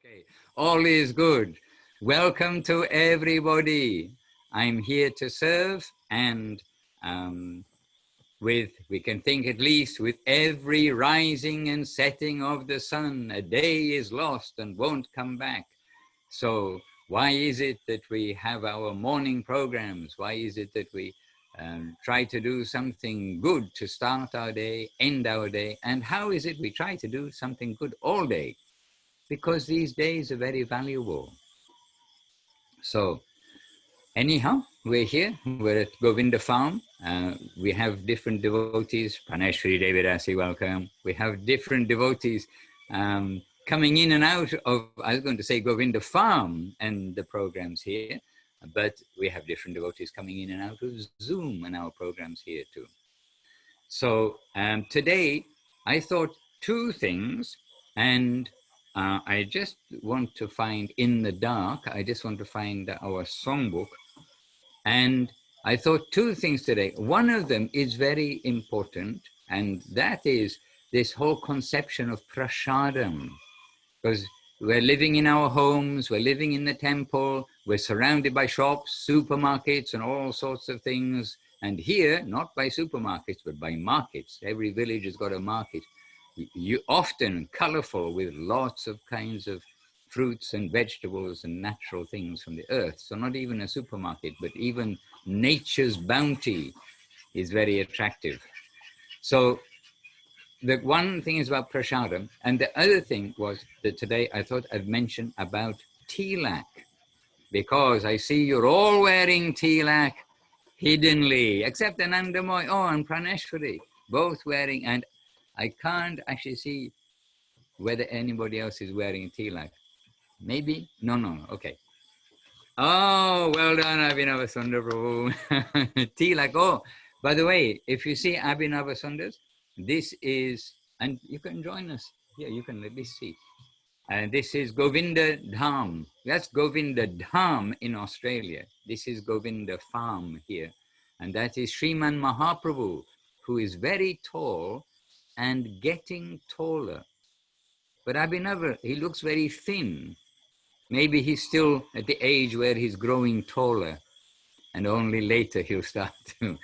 Okay. All is good. Welcome to everybody. I'm here to serve, and we can think at least with every rising and setting of the sun, a day is lost and won't come back. So why is it that we have our morning programs? Why is it that we try to do something good to start our day, end our day? And how is it we try to do something good all day? Because these days are very valuable. So anyhow, we're here, we're at Govinda Farm. We have different devotees. Praneshri Devidasi, welcome. We have different devotees coming in and out of, I was going to say Govinda Farm and the programs here, but we have different devotees coming in and out of Zoom and our programs here too. So today I thought two things, and I just want to find in the dark, I just want to find our songbook. And I thought two things today. One of them is very important, and that is this whole conception of prasadam. Because we're living in our homes, we're living in the temple, we're surrounded by shops, supermarkets, and all sorts of things. And here, not by supermarkets, but by markets. Every village has got a market. You often colorful with lots of kinds of fruits and vegetables and natural things from the earth. So not even a supermarket, but even nature's bounty is very attractive. So the one thing is about prasadam, and the other thing was that today I thought I'd mention about tilak, because I see you're all wearing tilak hiddenly, except Anandamoy, and Praneshwari, both wearing, and I can't actually see whether anybody else is wearing tilak. Maybe? No, okay. Oh, well done, Abhinavasundar Prabhu. Tilak. Oh, by the way, if you see Abhinavasundars, this is, and you can join us. Yeah, you can let me see. And this is Govinda Dham. That's Govinda Dham in Australia. This is Govinda Farm here. And that is Sriman Mahaprabhu, who is very tall and getting taller. But Abhinava, he looks very thin. Maybe he's still at the age where he's growing taller, and only later he'll start to.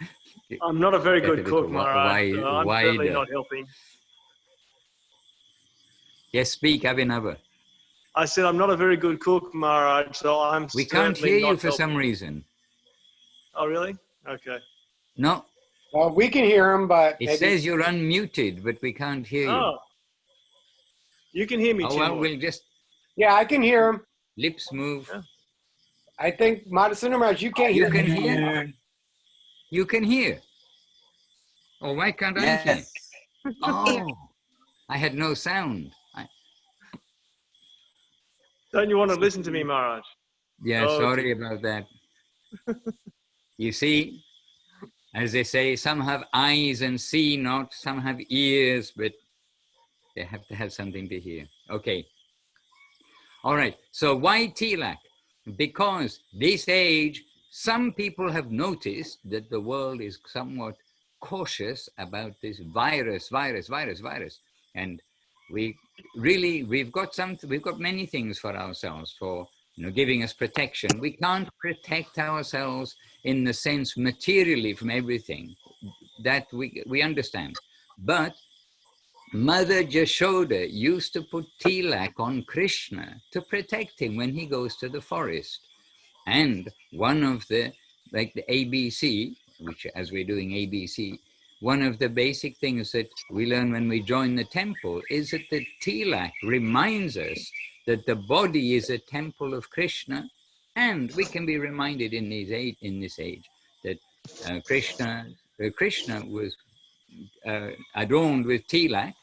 I'm not a very good cook, Maharaj. I'm certainly not helping. Yes, speak, Abhinava. I said I'm not a very good cook, Maharaj, so I'm. We can't hear you for some reason. Oh, really? Okay. No. Well, we can hear him, but it says you're unmuted, but we can't hear you. Oh. You can hear me too. Oh, well, we'll just. Yeah, I can hear him. Lips move. Yeah. I think Madhusudan Maharaj, you can't hear. You can hear. You can hear. Oh, why can't I hear? Oh, I had no sound. Don't you want to listen to me, Maharaj? Yeah, sorry about that. You see, as they say, some have eyes and see not, some have ears, but they have to have something to hear. Okay. All right. So why tilak? Because this age, some people have noticed that the world is somewhat cautious about this virus. And we've got many things for ourselves, for giving us protection. We can't protect ourselves in the sense materially from everything. That we understand. But Mother Jashoda used to put tilak on Krishna to protect him when he goes to the forest. And one of the, like the ABC, which as we're doing ABC, one of the basic things that we learn when we join the temple is that the tilak reminds us that the body is a temple of Krishna, and we can be reminded in this age that Krishna was adorned with tilak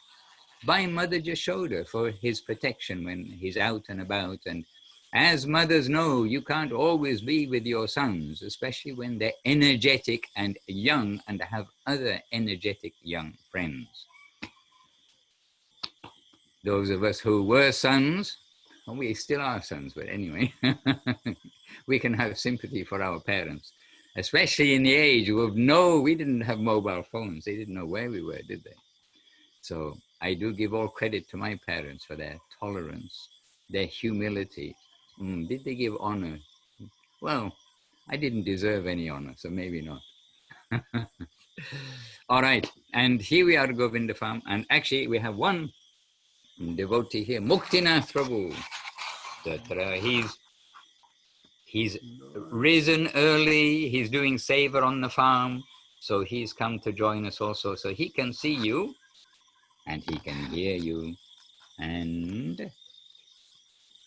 by Mother Jashoda for his protection when he's out and about. And as mothers know, you can't always be with your sons, especially when they're energetic and young and have other energetic young friends. Those of us who were sons, well, we still are sons, but anyway, we can have sympathy for our parents, especially in the age of we didn't have mobile phones. They didn't know where we were, did they? So I do give all credit to my parents for their tolerance their humility. Did they give honor? Well, I didn't deserve any honor, so maybe not. All right, and here we are, Govinda Farm, and actually we have one devotee here, Muktinath Prabhu. Tā'ra. He's risen early, he's doing seva on the farm, so he's come to join us also, so he can see you, and he can hear you, and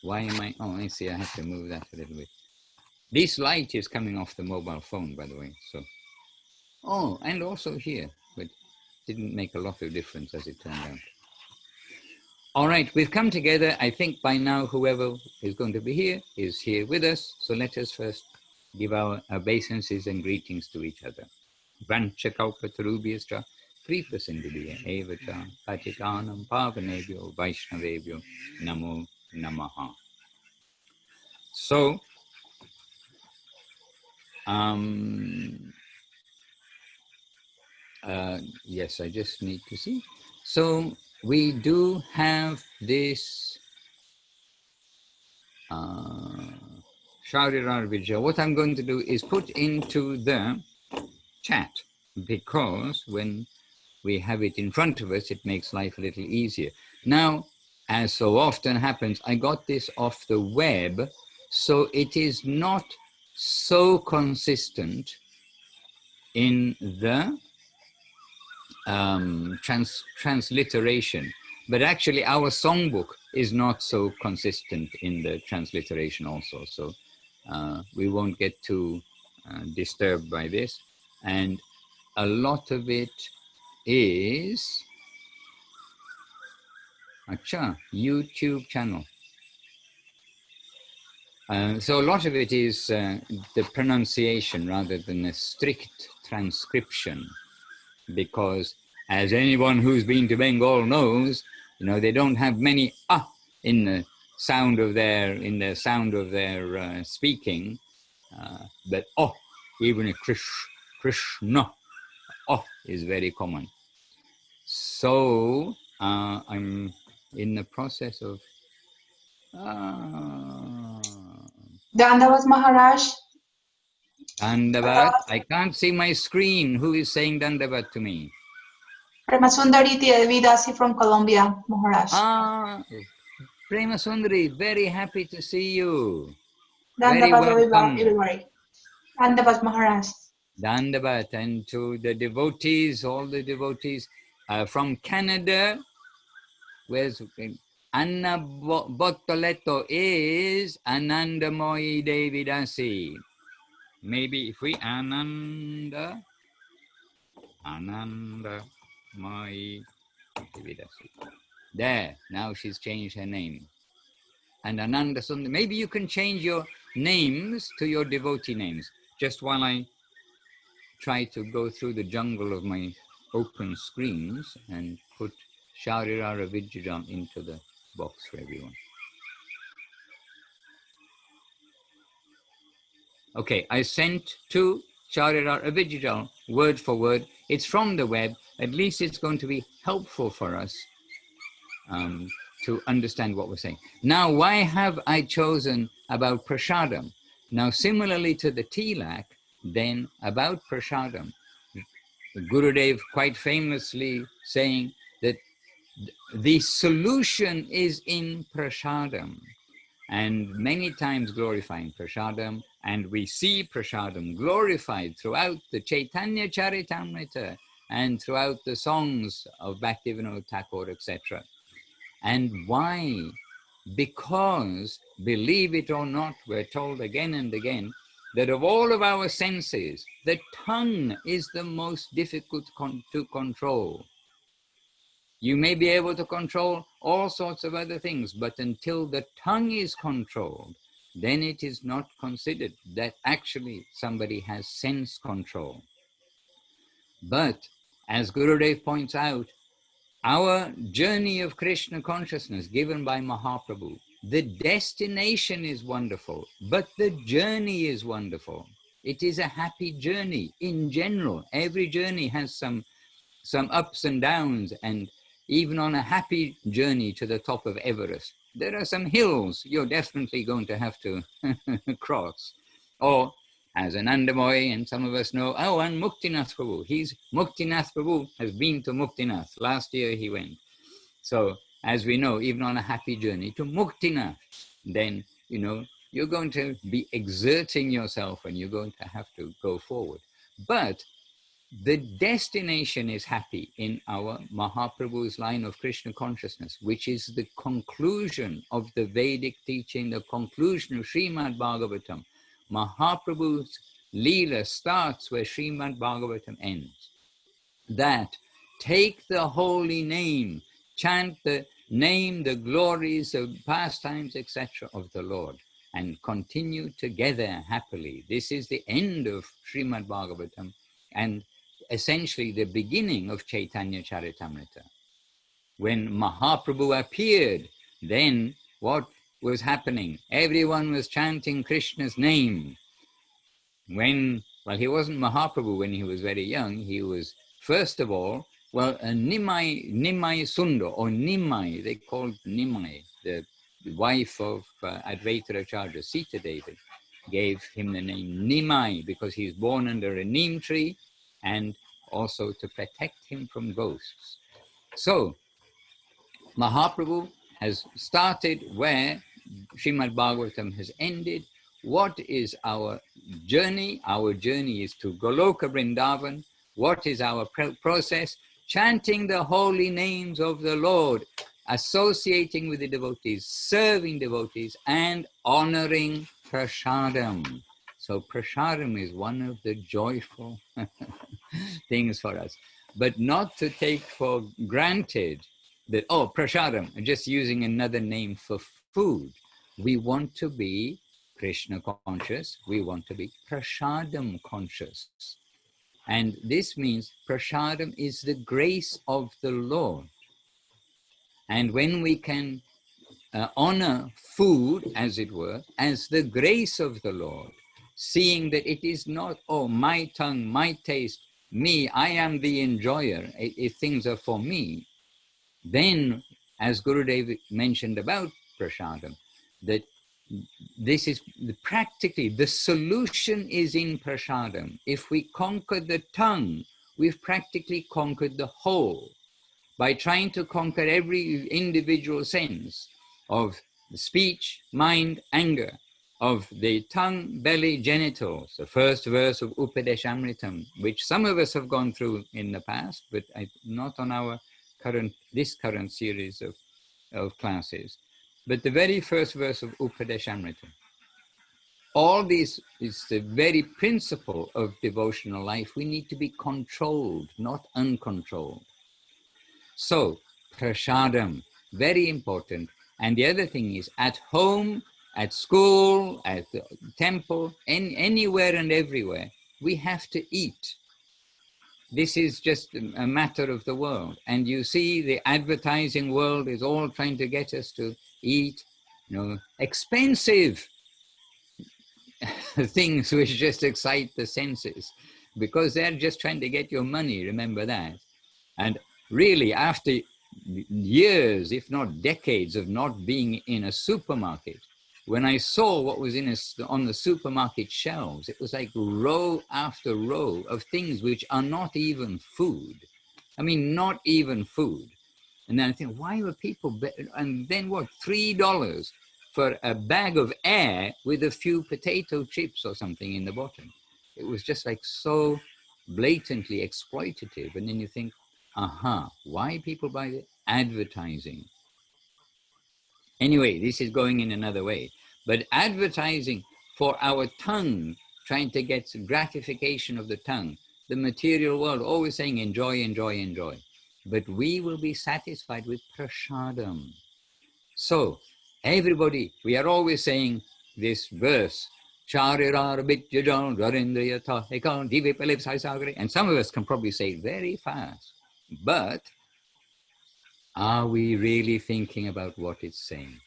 why am I, oh, I see, I have to move that a little bit. This light is coming off the mobile phone, by the way, so. Oh, and also here, but didn't make a lot of difference as it turned out. All right, we've come together. I think by now whoever is going to be here is here with us. So let us first give our obeisances and greetings to each other. Vanchakalpatarubhyascha kripasindibiya evacha patitanam pavanebhyo vaishnavebhyo namo namaha. So, yes, I just need to see. So we do have this śarīra avidyā-jal. What I'm going to do is put into the chat, because when we have it in front of us, it makes life a little easier. Now, as so often happens, I got this off the web, so it is not so consistent in the transliteration, but actually our songbook is not so consistent in the transliteration also, so we won't get too disturbed by this. And a lot of it is YouTube channel. So a lot of it is the pronunciation rather than a strict transcription, because as anyone who's been to Bengal knows, you know, they don't have many in the sound of their speaking, but even a Krishna is very common. So I'm in the process of Dandavat Maharaj. Dandavat. I can't see my screen. Who is saying Dandavat to me? Premasundari Vidasi from Colombia, Maharaj. Premasundari, very happy to see you. Dandavat everybody. Dandavat Maharaj. Dandavat, and to the devotees, all the devotees from Canada. Where's Anna Bottoletto is Anandamoyi Devidasi. Maybe if we Anandamoyi Devidasi. There, now she's changed her name. And Ananda Sundar, maybe you can change your names to your devotee names, just while I try to go through the jungle of my open screens and put Śorīra avidyā-jāl into the box for everyone. Okay, I sent to Śorīra avidyā-jāl word for word. It's from the web. At least it's going to be helpful for us to understand what we're saying. Now, why have I chosen about prasadam? Now, similarly to the tilak, then about prasadam, Gurudev quite famously saying that the solution is in prasadam, and many times glorifying prasadam, and we see prasadam glorified throughout the Chaitanya Charitamrita and throughout the songs of Bhaktivinoda Thakur, etc. And why? Because, believe it or not, we're told again and again that of all of our senses, the tongue is the most difficult to control. You may be able to control all sorts of other things, but until the tongue is controlled, then it is not considered that actually somebody has sense control. But, as Gurudev points out, our journey of Krishna consciousness given by Mahaprabhu, the destination is wonderful, but the journey is wonderful. It is a happy journey in general. Every journey has some ups and downs, and even on a happy journey to the top of Everest, there are some hills you're definitely going to have to cross. Or as an Andamoy, and some of us know, oh, and Muktinath Prabhu. Muktinath Prabhu has been to Muktinath. Last year he went. So, as we know, even on a happy journey to Muktinath, then, you know, you're going to be exerting yourself and you're going to have to go forward. But the destination is happy in our Mahaprabhu's line of Krishna consciousness, which is the conclusion of the Vedic teaching, the conclusion of Srimad Bhagavatam. Mahaprabhu's Leela starts where Srimad Bhagavatam ends. That take the holy name, chant the name, the glories, the pastimes, etc. of the Lord, and continue together happily. This is the end of Srimad Bhagavatam and essentially the beginning of Chaitanya Charitamrita. When Mahaprabhu appeared, then what was happening? Everyone was chanting Krishna's name. Well, he wasn't Mahaprabhu when he was very young. He was, first of all, well, a Nimai Sundar, or Nimai, they called Nimai, the wife of Advaita Acharya, Sita Devi, gave him the name Nimai because he's born under a neem tree, and also to protect him from ghosts. So, Mahaprabhu has started where Srimad Bhagavatam has ended. What is our journey? Our journey is to Goloka Vrindavan. What is our process? Chanting the holy names of the Lord, associating with the devotees, serving devotees, and honoring prasadam. So prasadam is one of the joyful things for us, but not to take for granted that, oh, prasadam, just using another name for food. We want to be Krishna conscious. We want to be prasadam conscious. And this means prasadam is the grace of the Lord. And when we can honor food, as it were, as the grace of the Lord, seeing that it is not, oh, my tongue, my taste, me, I am the enjoyer, if things are for me, then, as Gurudev mentioned about prasadam, that this is practically, the solution is in prasadam. If we conquer the tongue, we've practically conquered the whole. By trying to conquer every individual sense of the speech, mind, anger, of the tongue, belly, genitals, the first verse of Upadeshamritam, which some of us have gone through in the past, but not on this current series of classes. But the very first verse of Upadeshamritam. All this is the very principle of devotional life. We need to be controlled, not uncontrolled. So, prasadam, very important. And the other thing is, at home, at school, at the temple, anywhere and everywhere, we have to eat. This is just a matter of the world. And you see the advertising world is all trying to get us to eat, expensive things which just excite the senses, because they're just trying to get your money, remember that. And really, after years, if not decades, of not being in a supermarket, when I saw what was on the supermarket shelves, it was like row after row of things which are not even food. I mean, not even food. And then I think, why were people, and then what, $3 for a bag of air with a few potato chips or something in the bottom? It was just like so blatantly exploitative. And then you think, why people buy it? Advertising. Anyway, this is going in another way. But advertising for our tongue, trying to get gratification of the tongue, the material world always saying enjoy, enjoy, enjoy. But we will be satisfied with prasadam. So, everybody, we are always saying this verse, śarīra, avidyā-jāl, joḍendriya, tāhe, jīve, phele, viṣaya-sāgore. And some of us can probably say it very fast. But are we really thinking about what it's saying?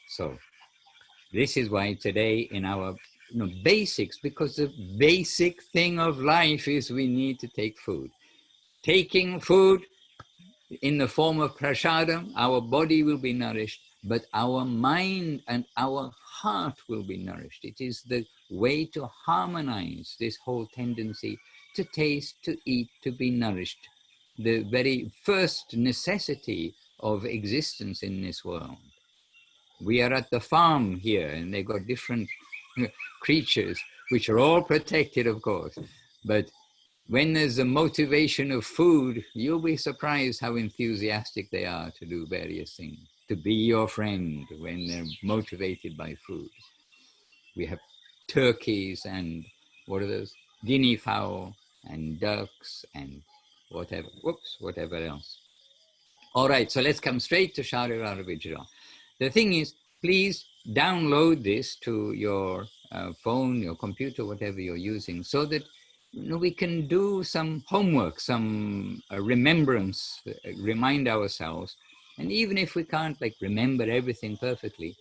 So this is why today in our basics, because the basic thing of life is we need to take food. Taking food in the form of prasadam, our body will be nourished. but our mind and our heart will be nourished. It is the way to harmonize this whole tendency to taste, to eat, to be nourished, the very first necessity of existence in this world. We are at the farm here, and they've got different creatures, which are all protected, of course. But when there's a motivation of food, you'll be surprised how enthusiastic they are to do various things, to be your friend when they're motivated by food. We have turkeys and what are those? Guinea fowl and ducks and whatever else. All right, so let's come straight to śarīra avidyā-jal. The thing is, please download this to your phone, your computer, whatever you're using, so that we can do some homework, some remembrance, remind ourselves. And even if we can't remember everything perfectly,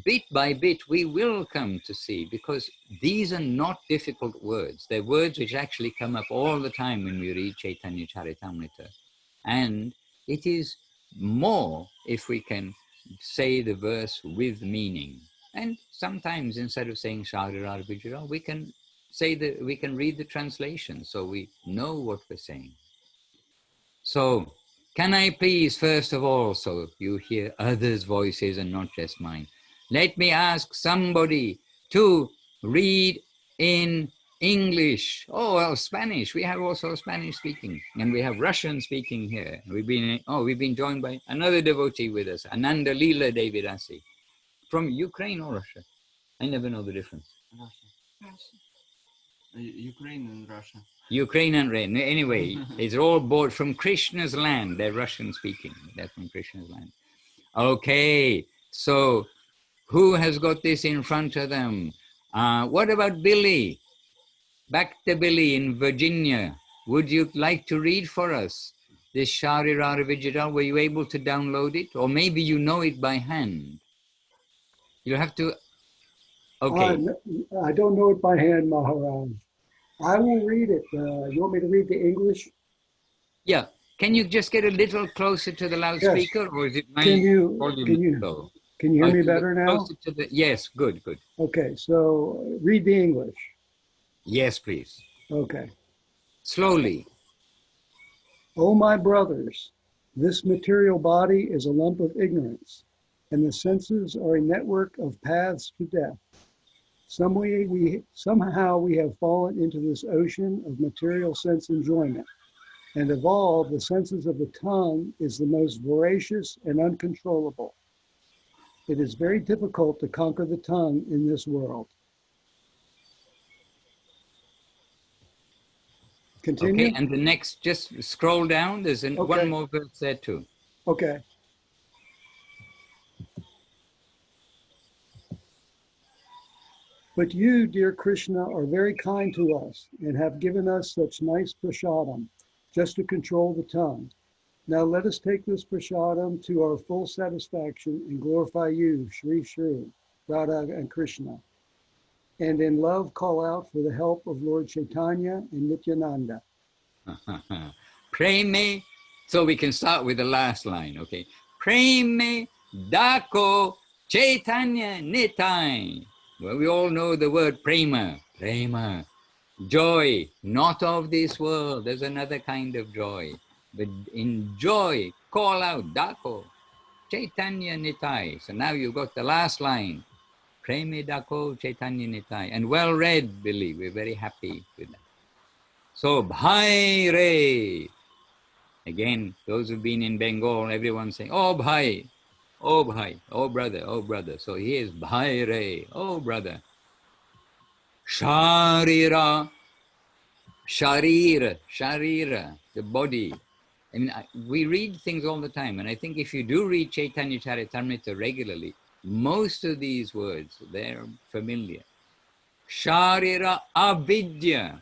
bit by bit, we will come to see, because these are not difficult words. They're words which actually come up all the time when we read Chaitanya Charitamrita. And it is more if we can say the verse with meaning. And sometimes instead of saying śarīra avidyā-jal, we can say that we can read the translation so we know what we're saying. So can I please, first of all, so you hear others' voices and not just mine, let me ask somebody to read in English. Oh, well, Spanish. We have also Spanish speaking, and we have Russian speaking here. We've been joined by another devotee with us, Ananda Lila Devidasi, from Ukraine or Russia. I never know the difference. Russia. Ukraine and Russia. Ukraine and Russia. Anyway, it's all bought from Krishna's land. They're Russian speaking. They're from Krishna's land. Okay, so who has got this in front of them? What about Billy? Back to Billy in Virginia. Would you like to read for us this śarīra avidyā-jal? Were you able to download it? Or maybe you know it by hand. You'll have to... Okay. I don't know it by hand, Maharaj. I will read it. You want me to read the English? Yeah. Can you just get a little closer to the loudspeaker? Yes. Or is it my volume low? Can you hear me better now? Yes, good. Okay, so read the English. Yes, please. Okay. Slowly. Oh, my brothers, this material body is a lump of ignorance, and the senses are a network of paths to death. Somehow we have fallen into this ocean of material sense enjoyment, and of all, the senses of the tongue is the most voracious and uncontrollable. It is very difficult to conquer the tongue in this world. Continue. Okay, and the next, just scroll down. There's one more verse there too. Okay. But you, dear Krishna, are very kind to us and have given us such nice prasadam, just to control the tongue. Now let us take this prasadam to our full satisfaction and glorify you, Shri Shri, Radha and Krishna. And in love call out for the help of Lord Chaitanya and Nityananda. Preme, so we can start with the last line, okay? Preme dako chaitanya-nitāi. Well, we all know the word prema, joy, not of this world. There's another kind of joy. But in joy, call out dako chaitanya-nitāi. So now you've got the last line. Preme dako chaitanya-nitāi. And well read, Billy. We're very happy with that. So, bhai re. Again, those who've been in Bengal, everyone's saying, oh, bhai, oh, bhai, oh, brother, oh, brother. So here's bhai re, oh, brother. Śarīra, the body. I mean, we read things all the time. And I think if you do read Chaitanya Charitamrita regularly, most of these words, they're familiar. Śarīra avidyā.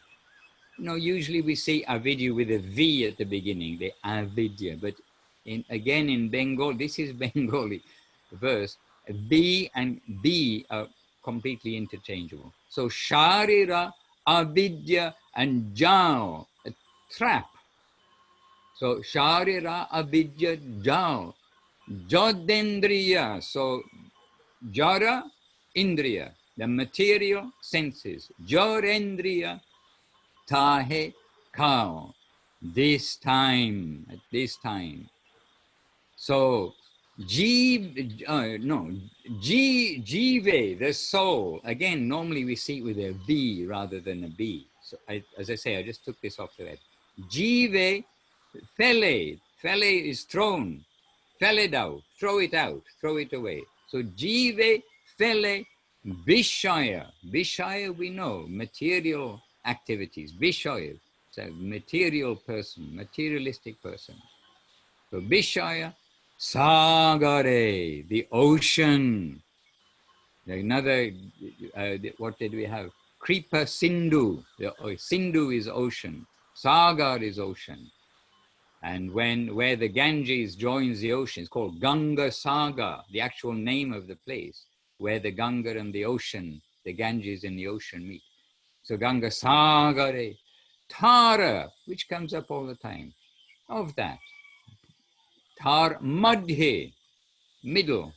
Usually we say avidya with a V at the beginning, the avidya. But again in Bengal, this is Bengali verse, B and B are completely interchangeable. So śarīra, avidya and jal, a trap. So śarīra, avidyā-jal. joḍendriya. So jara, indriya, the material senses. Joḍendriya, tāhe, cow. This time, at this time. So jīve, the soul. Again, normally we see it with a V rather than a B. So as I say, I just took this off the web. Jīve, phele. Phele is thrown. Phele out, throw it away. So jīve, phele, viṣaya. Viṣaya we know, material activities. Viṣaya, it's a material person, materialistic person. So viṣaya-sāgore, the ocean. Another, what did we have? Kripa Sindhu. Sindhu is ocean. Sagar is ocean. And where the Ganges joins the ocean, it's called Ganga Sagar, the actual name of the place, where the Ganga and the ocean, the Ganges and the ocean meet. So Ganga Sagare, tā'ra, which comes up all the time, of that. Madhye, middle.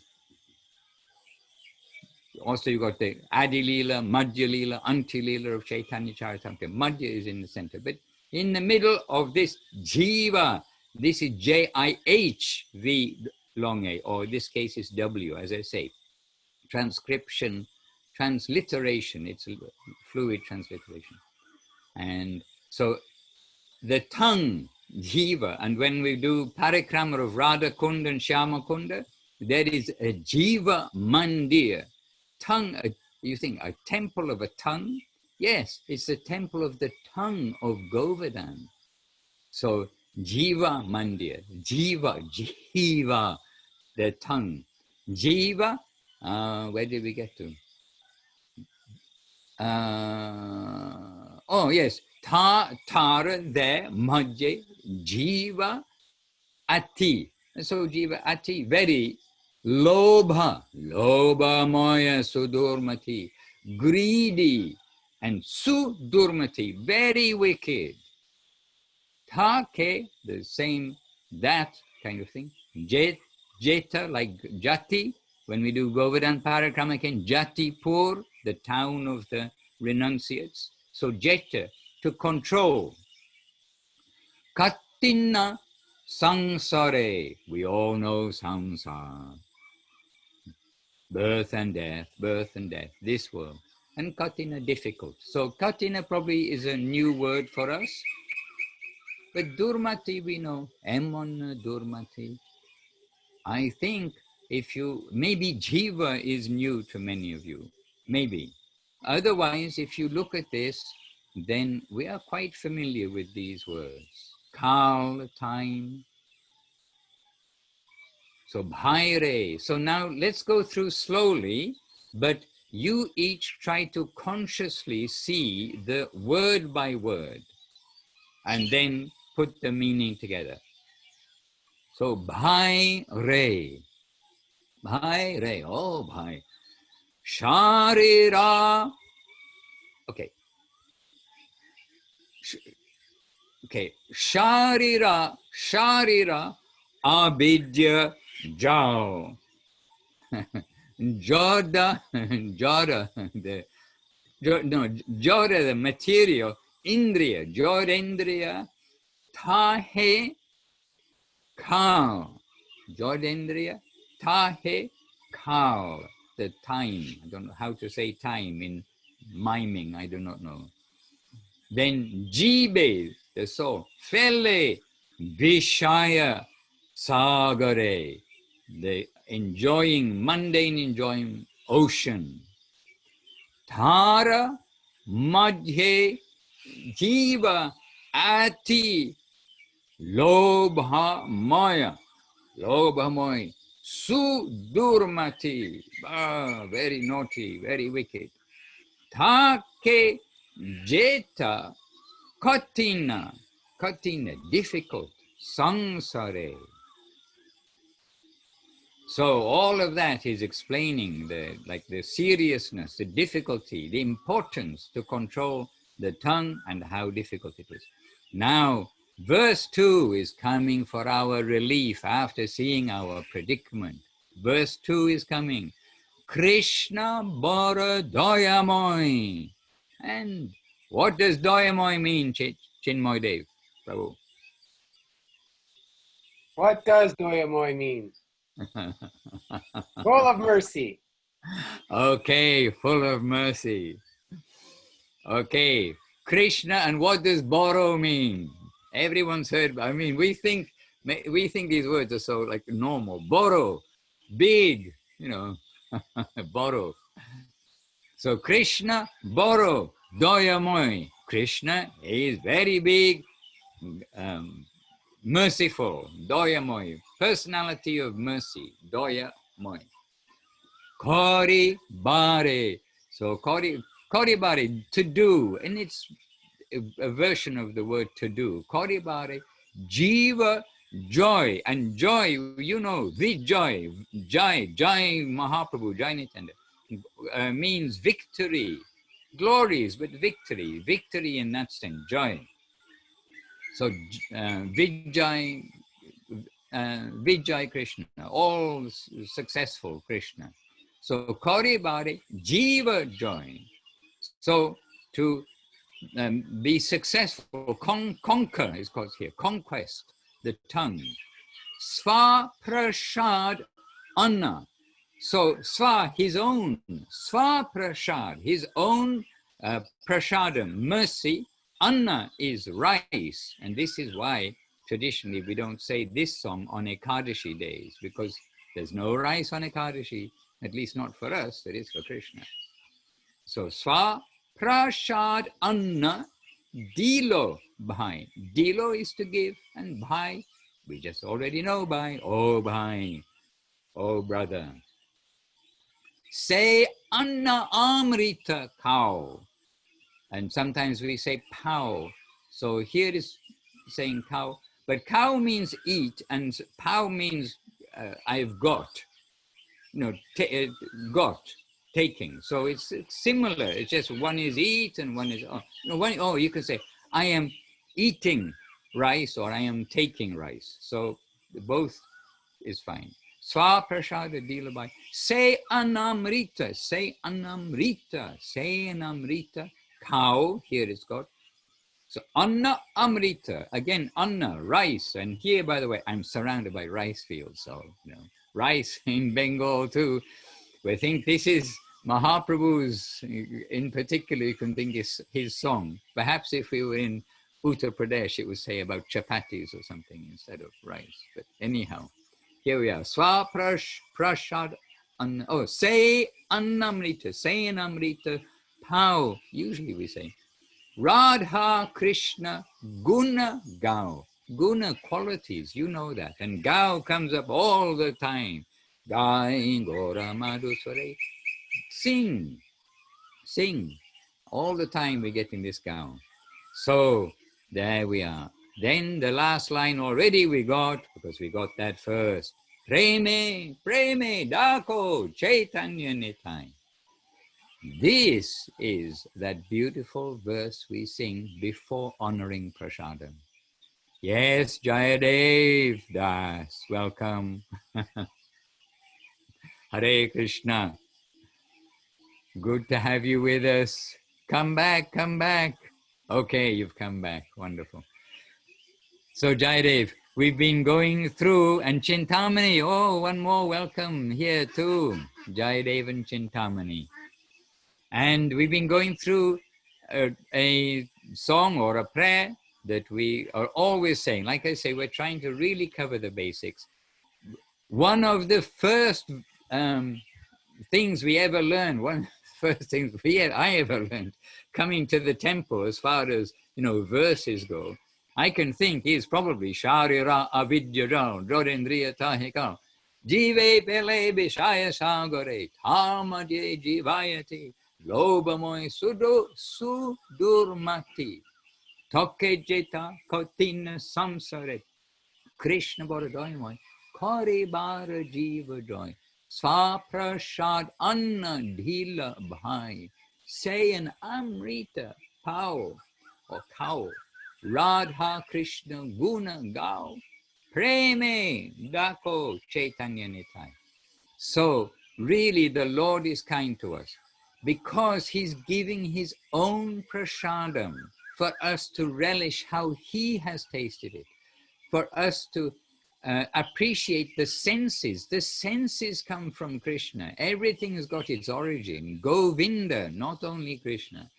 Also you got the Adi-lila, Madhye-lila, Anti-lila of chaitanya-nitāi. Madhye is in the center. But in the middle of this jihwā, this is J-I-H-V long A, or in this case is W, as I say. Transcription, transliteration, it's a fluid transliteration. And so the tongue, jihwā, and when we do parikrama of rādhā-kṛṣṇa and śyāma-kunda, there is a jīva mandir. Tongue, you think a temple of a tongue? Yes, it's the temple of the tongue of Govardhan. So jīva mandir, jihwā, the tongue. Jīva, where did we get to? Oh yes, tā'ra there, madhye, jīva ati. So jīva ati, very lobhamoy, sudurmati, greedy, and sudurmati, very wicked. Tā'ke, the same, that kind of thing. Jetā, like jati, when we do Govardhan parikrama again, Jatipur, the town of the renunciates. So jetā, to control. Kaṭhina, saṁsāre, we all know saṁsāre. Birth and death, this world. And kaṭhina, difficult. So kaṭhina probably is a new word for us. But durmati we know, emon durmati. I think maybe jihwā is new to many of you, maybe. Otherwise, if you look at this, then we are quite familiar with these words. Kal, time. So bhaire. So now let's go through slowly, but you each try to consciously see the word by word and then put the meaning together. So bhaire. Bhaire, oh bhai. Śarīra. Okay. Okay. Śarīra, abidyā-jāl. Joḍa, the material, indriya, joḍendriya, tāhe, joḍendriya, tāhe, the time. I don't know how to say time in miming, I do not know. Then jīve, the soul. Phele, viṣaya-sāgore, the mundane enjoying ocean. Tā'ra, madhye, jīva ati, lobhamoy, sudurmati, very naughty, very wicked. Tā'ke, jetā, kaṭhina, difficult, saṁsāre. So all of that is explaining the seriousness, the difficulty, the importance to control the tongue and how difficult it is. Now, Verse 2 is coming for our relief after seeing our predicament. Verse 2 is coming. Krishna bara dayāmay. And what does dayāmay mean, Chinmoy Dev, Prabhu? What does dayāmay mean? Full of mercy. Okay, full of mercy. Okay, Krishna, and what does borrow mean? Everyone's heard, I mean, we think these words are so like normal. Borrow, big, you know, borrow. So Krishna, borrow, dayāmay. Krishna is very big, merciful, dayāmay, personality of mercy, dayāmay. Kari bare. So kari bare, to do, and it's a version of the word to do. Kari bare, jīva, joy, and joy, you know, viṣaya, jai Mahaprabhu, jai Nitanda, means victory, glories, but victory in that sense, joy. So Vijay Krishna, all successful Krishna. So Kari bare, jīva, joy. So to be successful, conquer is called here, conquest, the tongue. Sva-prasādānna. So sva, his own, sva-prasād, his own prasadam, mercy. Anna is rice, and this is why traditionally we don't say this song on Ekadashi days, because there's no rice on Ekadashi, at least not for us, it is for Krishna. So sva-prasādānna, dilo bhai. Dilo is to give, and bhai, we just already know bhai. Oh bhai, oh brother. Say anna amrita cow. And sometimes we say pow. So here is saying cow, but cow means eat, and pow means I've got. No, got, taking. So it's similar. It's just one is eat and one is, you can say, I am eating rice or I am taking rice. So both is fine. Sva-prasāda dilabai. Say anamrita, say anamrita, say anamrita. Cow, here it's got. So anna amrita, again anna, rice. And here, by the way, I'm surrounded by rice fields. So, you know, rice in Bengal too. We think this is Mahaprabhu's, in particular, you can think is his song. Perhaps if we were in Uttar Pradesh, it would say about chapatis or something instead of rice. But anyhow, here we are. Sva-prasāda, oh, say annamrita, say anamrita, pow, usually we say. Rādhā-kṛṣṇa-guṇa gau. Guna, qualities, you know that. And gau comes up all the time. Gai, Gora, Madhusure. Sing, sing. All the time we're getting this gau. So there we are. Then the last line already we got, because we got that first. Preme, preme, dako, chaitanya-nitāi. This is that beautiful verse we sing before honoring prasadam. Yes, Jayadev Das, welcome. Hare Krishna. Good to have you with us. Come back, come back. Okay, you've come back. Wonderful. So Jayadev, we've been going through, and Chintamani, oh, one more welcome here too. Jayadev and Chintamani. And we've been going through a song or a prayer that we are always saying. Like I say, we're trying to really cover the basics. One of the first things we ever learned, one of the first things I ever learned, coming to the temple as far as, you know, verses go, I can think is probably śarīra, avidyā-jāl, joḍendriya, tāhe, jīve, phele, viṣaya-sāgore, madhye, jihwā, lobhamoy, sudurmati, tā'ke, jetā, kaṭhina, saṁsāre, Krishna bara dayāmay, kari bara jīva joy, sva-prasādānna dhila bhai, say an amrita, pow, or cow, rādhā-kṛṣṇa-guṇa gao, preme dako chaitanya-nitāi. So really the Lord is kind to us because he's giving his own prasadam for us to relish how he has tasted it, for us to appreciate the senses. The senses come from Krishna. Everything has got its origin. Govinda, not only Krishna.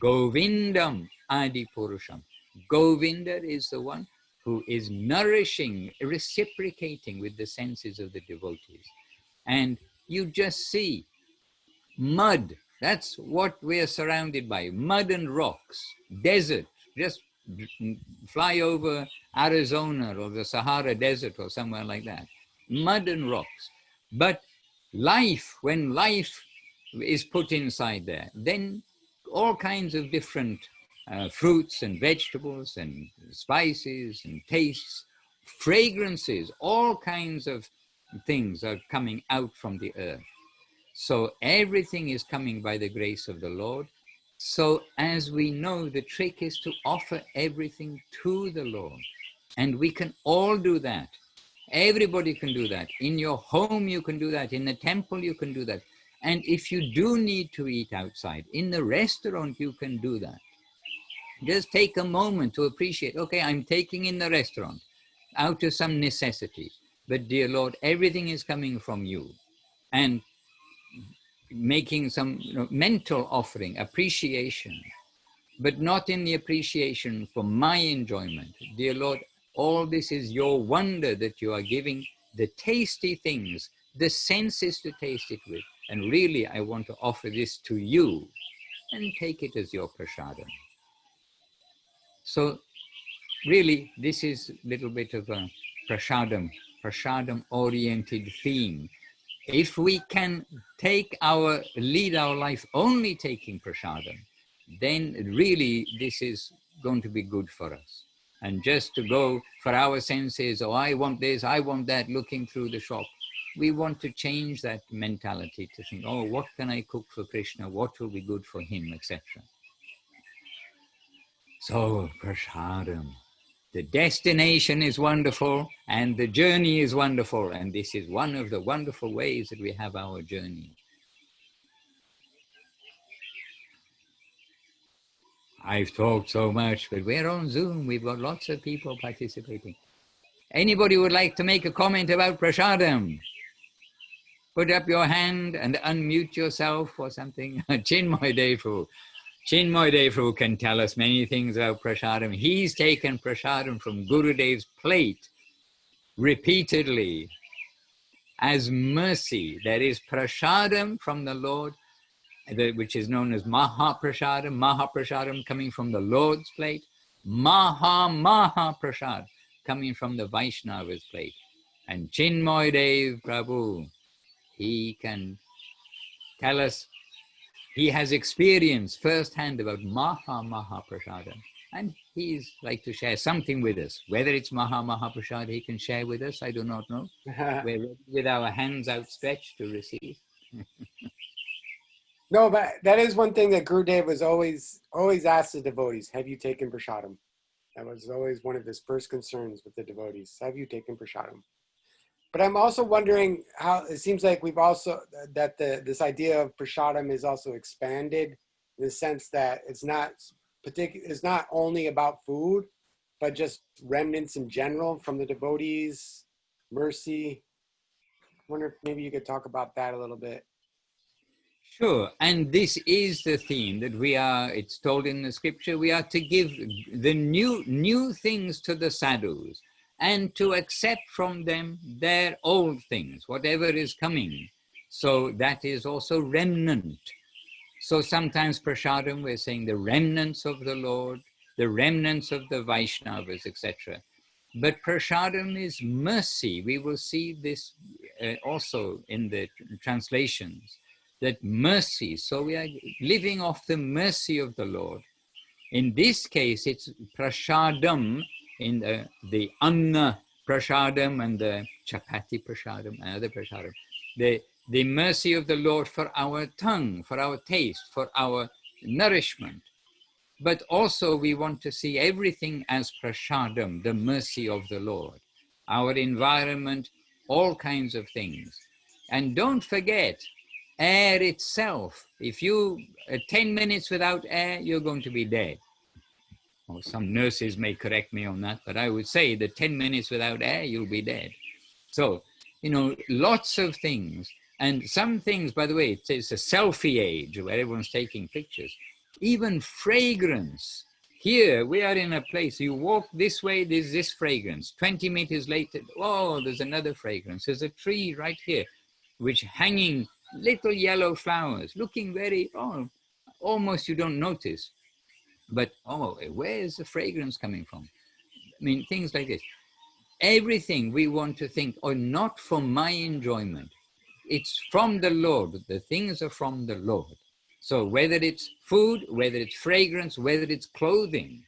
Govindam adi purusham. Govinda is the one who is nourishing, reciprocating with the senses of the devotees. And you just see mud. That's what we are surrounded by. Mud and rocks, desert. Just fly over Arizona or the Sahara Desert or somewhere like that. Mud and rocks. But life, when life is put inside there, then all kinds of different fruits and vegetables and spices and tastes, fragrances, all kinds of things are coming out from the earth. So everything is coming by the grace of the Lord. So as we know, the trick is to offer everything to the Lord. And we can all do that. Everybody can do that. In your home, you can do that. In the temple, you can do that. And if you do need to eat outside, in the restaurant, you can do that. Just take a moment to appreciate, okay, I'm taking in the restaurant out of some necessity. But dear Lord, everything is coming from you. And making some mental offering, appreciation, but not in the appreciation for my enjoyment. Dear Lord, all this is your wonder that you are giving the tasty things, the senses to taste it with. And really, I want to offer this to you and take it as your prasadam. So really, this is a little bit of a prasadam-oriented theme. If we can lead our life only taking prasadam, then really this is going to be good for us. And just to go for our senses, oh, I want this, I want that, looking through the shop. We want to change that mentality to think, oh, what can I cook for Krishna? What will be good for him, etc. So, prasadam. The destination is wonderful and the journey is wonderful. And this is one of the wonderful ways that we have our journey. I've talked so much, but we're on Zoom. We've got lots of people participating. Anybody would like to make a comment about prasadam? Put up your hand and unmute yourself or something. Chinmoy Devu can tell us many things about prasadam. He's taken prasadam from Gurudev's plate repeatedly as mercy. There is prasadam from the Lord, which is known as Mahaprasadam coming from the Lord's plate, Mahaprasad coming from the Vaishnava's plate. And Chinmoy Dev Prabhu, he can tell us, he has experience firsthand about Mahaprasadam, and he's like to share something with us. Whether it's Mahaprasad he can share with us, I do not know. We're with our hands outstretched to receive. No, but that is one thing that Gurudev was always asked the devotees, have you taken prasadam? That was always one of his first concerns with the devotees. Have you taken prasadam? But I'm also wondering how it seems like we've also, that this idea of prasadam is also expanded in the sense that it's not only about food, but just remnants in general from the devotees, mercy. I wonder if maybe you could talk about that a little bit. Sure, and this is the theme that it's told in the scripture, we are to give the new things to the sadhus and to accept from them their old things, whatever is coming. So that is also remnant. So sometimes prasadam, we're saying the remnants of the Lord, the remnants of the Vaishnavas, etc. But prasadam is mercy. We will see this also in the translations, that mercy. So we are living off the mercy of the Lord. In this case, it's prasadam, in the anna prasadam and the chapati prasadam and other prasadam. The mercy of the Lord for our tongue, for our taste, for our nourishment. but also we want to see everything as prasadam, the mercy of the Lord, our environment, all kinds of things. And don't forget, air itself. If you 10 minutes without air, you're going to be dead. Well, some nurses may correct me on that, but I would say that 10 minutes without air, you'll be dead. So, you know, lots of things. And some things, by the way, it's a selfie age where everyone's taking pictures. Even fragrance. Here, we are in a place, you walk this way, there's this fragrance. 20 meters later, oh, there's another fragrance. There's a tree right here, which hanging little yellow flowers, looking very, oh, almost you don't notice. But, oh, where is the fragrance coming from? I mean, things like this. Everything we want to think, oh, not for my enjoyment. It's from the Lord. The things are from the Lord. So whether it's food, whether it's fragrance, whether it's clothing,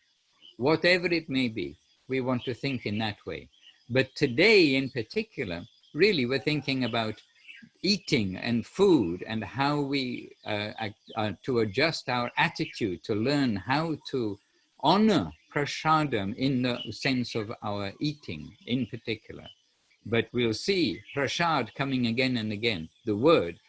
whatever it may be, we want to think in that way. But today in particular, really we're thinking about eating and food and how we to adjust our attitude, to learn how to honor prasadam in the sense of our eating in particular. But we'll see prasad coming again and again, the word,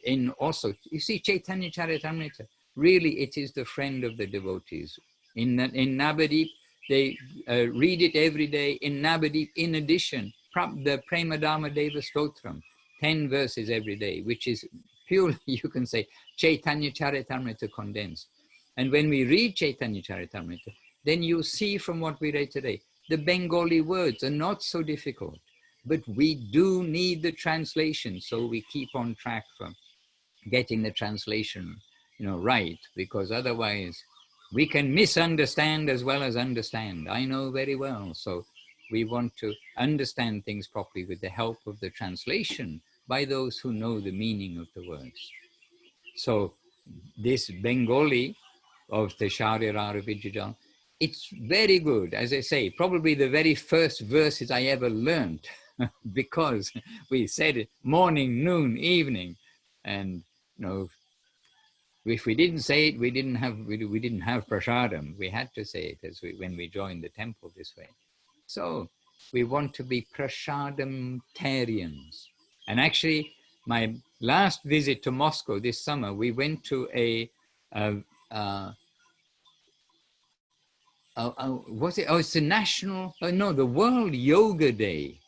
in also, you see chaitanya-charitamrita, really it is the friend of the devotees. In Navadip, they read it every day. In Navadip, in addition, the Premadama Deva Stotram, 10 verses every day, which is purely, you can say, chaitanya-charitamrita condensed. And when we read chaitanya-charitamrita, then you see from what we read today, the Bengali words are not so difficult, but we do need the translation. So we keep on track for getting the translation, you know, right, because otherwise we can misunderstand as well as understand. I know very well. So we want to understand things properly with the help of the translation by those who know the meaning of the words. So this Bengali of the śarīra avidyā-jāl, it's very good. As I say, probably the very first verses I ever learned because we said it morning, noon, evening. And, you know, if we didn't say it, we didn't have prasadam. We had to say it when we joined the temple this way. So we want to be prasadam-tarians. And actually, my last visit to Moscow this summer, we went to was it? Oh, it's the national, the World Yoga Day.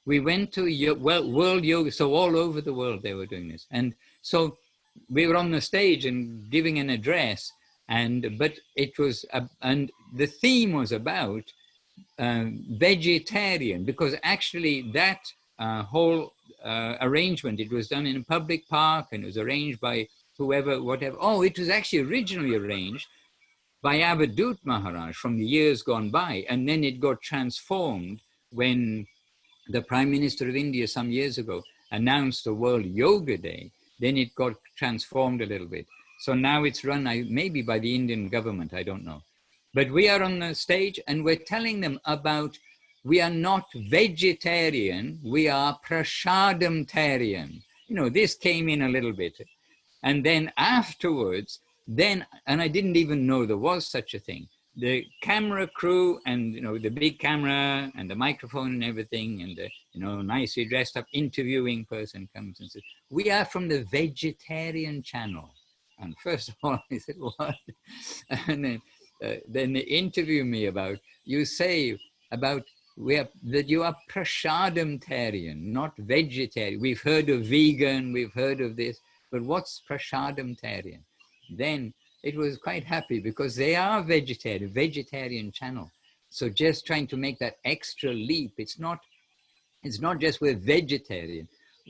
We went to World Yoga, so all over the world they were doing this. And so we were on the stage and giving an address, but it was, and the theme was about vegetarian, because actually that whole arrangement, it was done in a public park and it was arranged by whoever, whatever. Oh, it was actually originally arranged by Avadut Maharaj from the years gone by, and then it got transformed when the Prime Minister of India some years ago announced the World Yoga Day. Then it got transformed a little bit. So now it's run maybe by the Indian government, I don't know. But we are on the stage and we're telling them about, we are not vegetarian, we are prasadam-tarian. You know, this came in a little bit. And then afterwards, and I didn't even know there was such a thing. The camera crew and, you know, the big camera and the microphone and everything, and the, you know, nicely dressed up interviewing person comes and says, we are from the vegetarian channel. And first of all, I said, what? And then they interview me about, you say about that you are prasadam-tarian, not vegetarian. We've heard of vegan, we've heard of this, but what's prasadam-tarian? Then it was quite happy because they are vegetarian channel. So just trying to make that extra leap, it's not just we're vegetarian,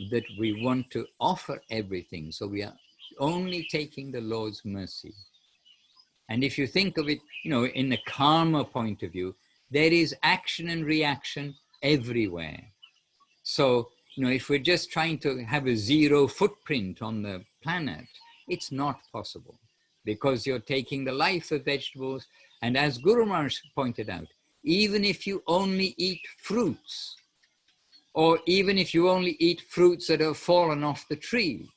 that we want to offer everything. So we are only taking the Lord's mercy. And if you think of it, you know, in the karma point of view, there is action and reaction everywhere. So, you know, if we're just trying to have a zero footprint on the planet, it's not possible, because you're taking the life of vegetables. And as Guru Maharaj pointed out, even if you only eat fruits, or even if you only eat fruits that have fallen off the tree,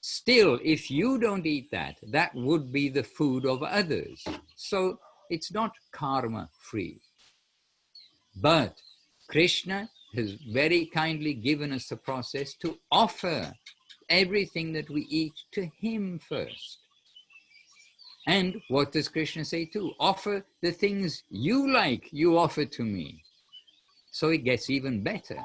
still, if you don't eat that, that would be the food of others. So it's not karma free. But Krishna has very kindly given us the process to offer everything that we eat to him first. And what does Krishna say too? Offer the things you like, you offer to me. So it gets even better.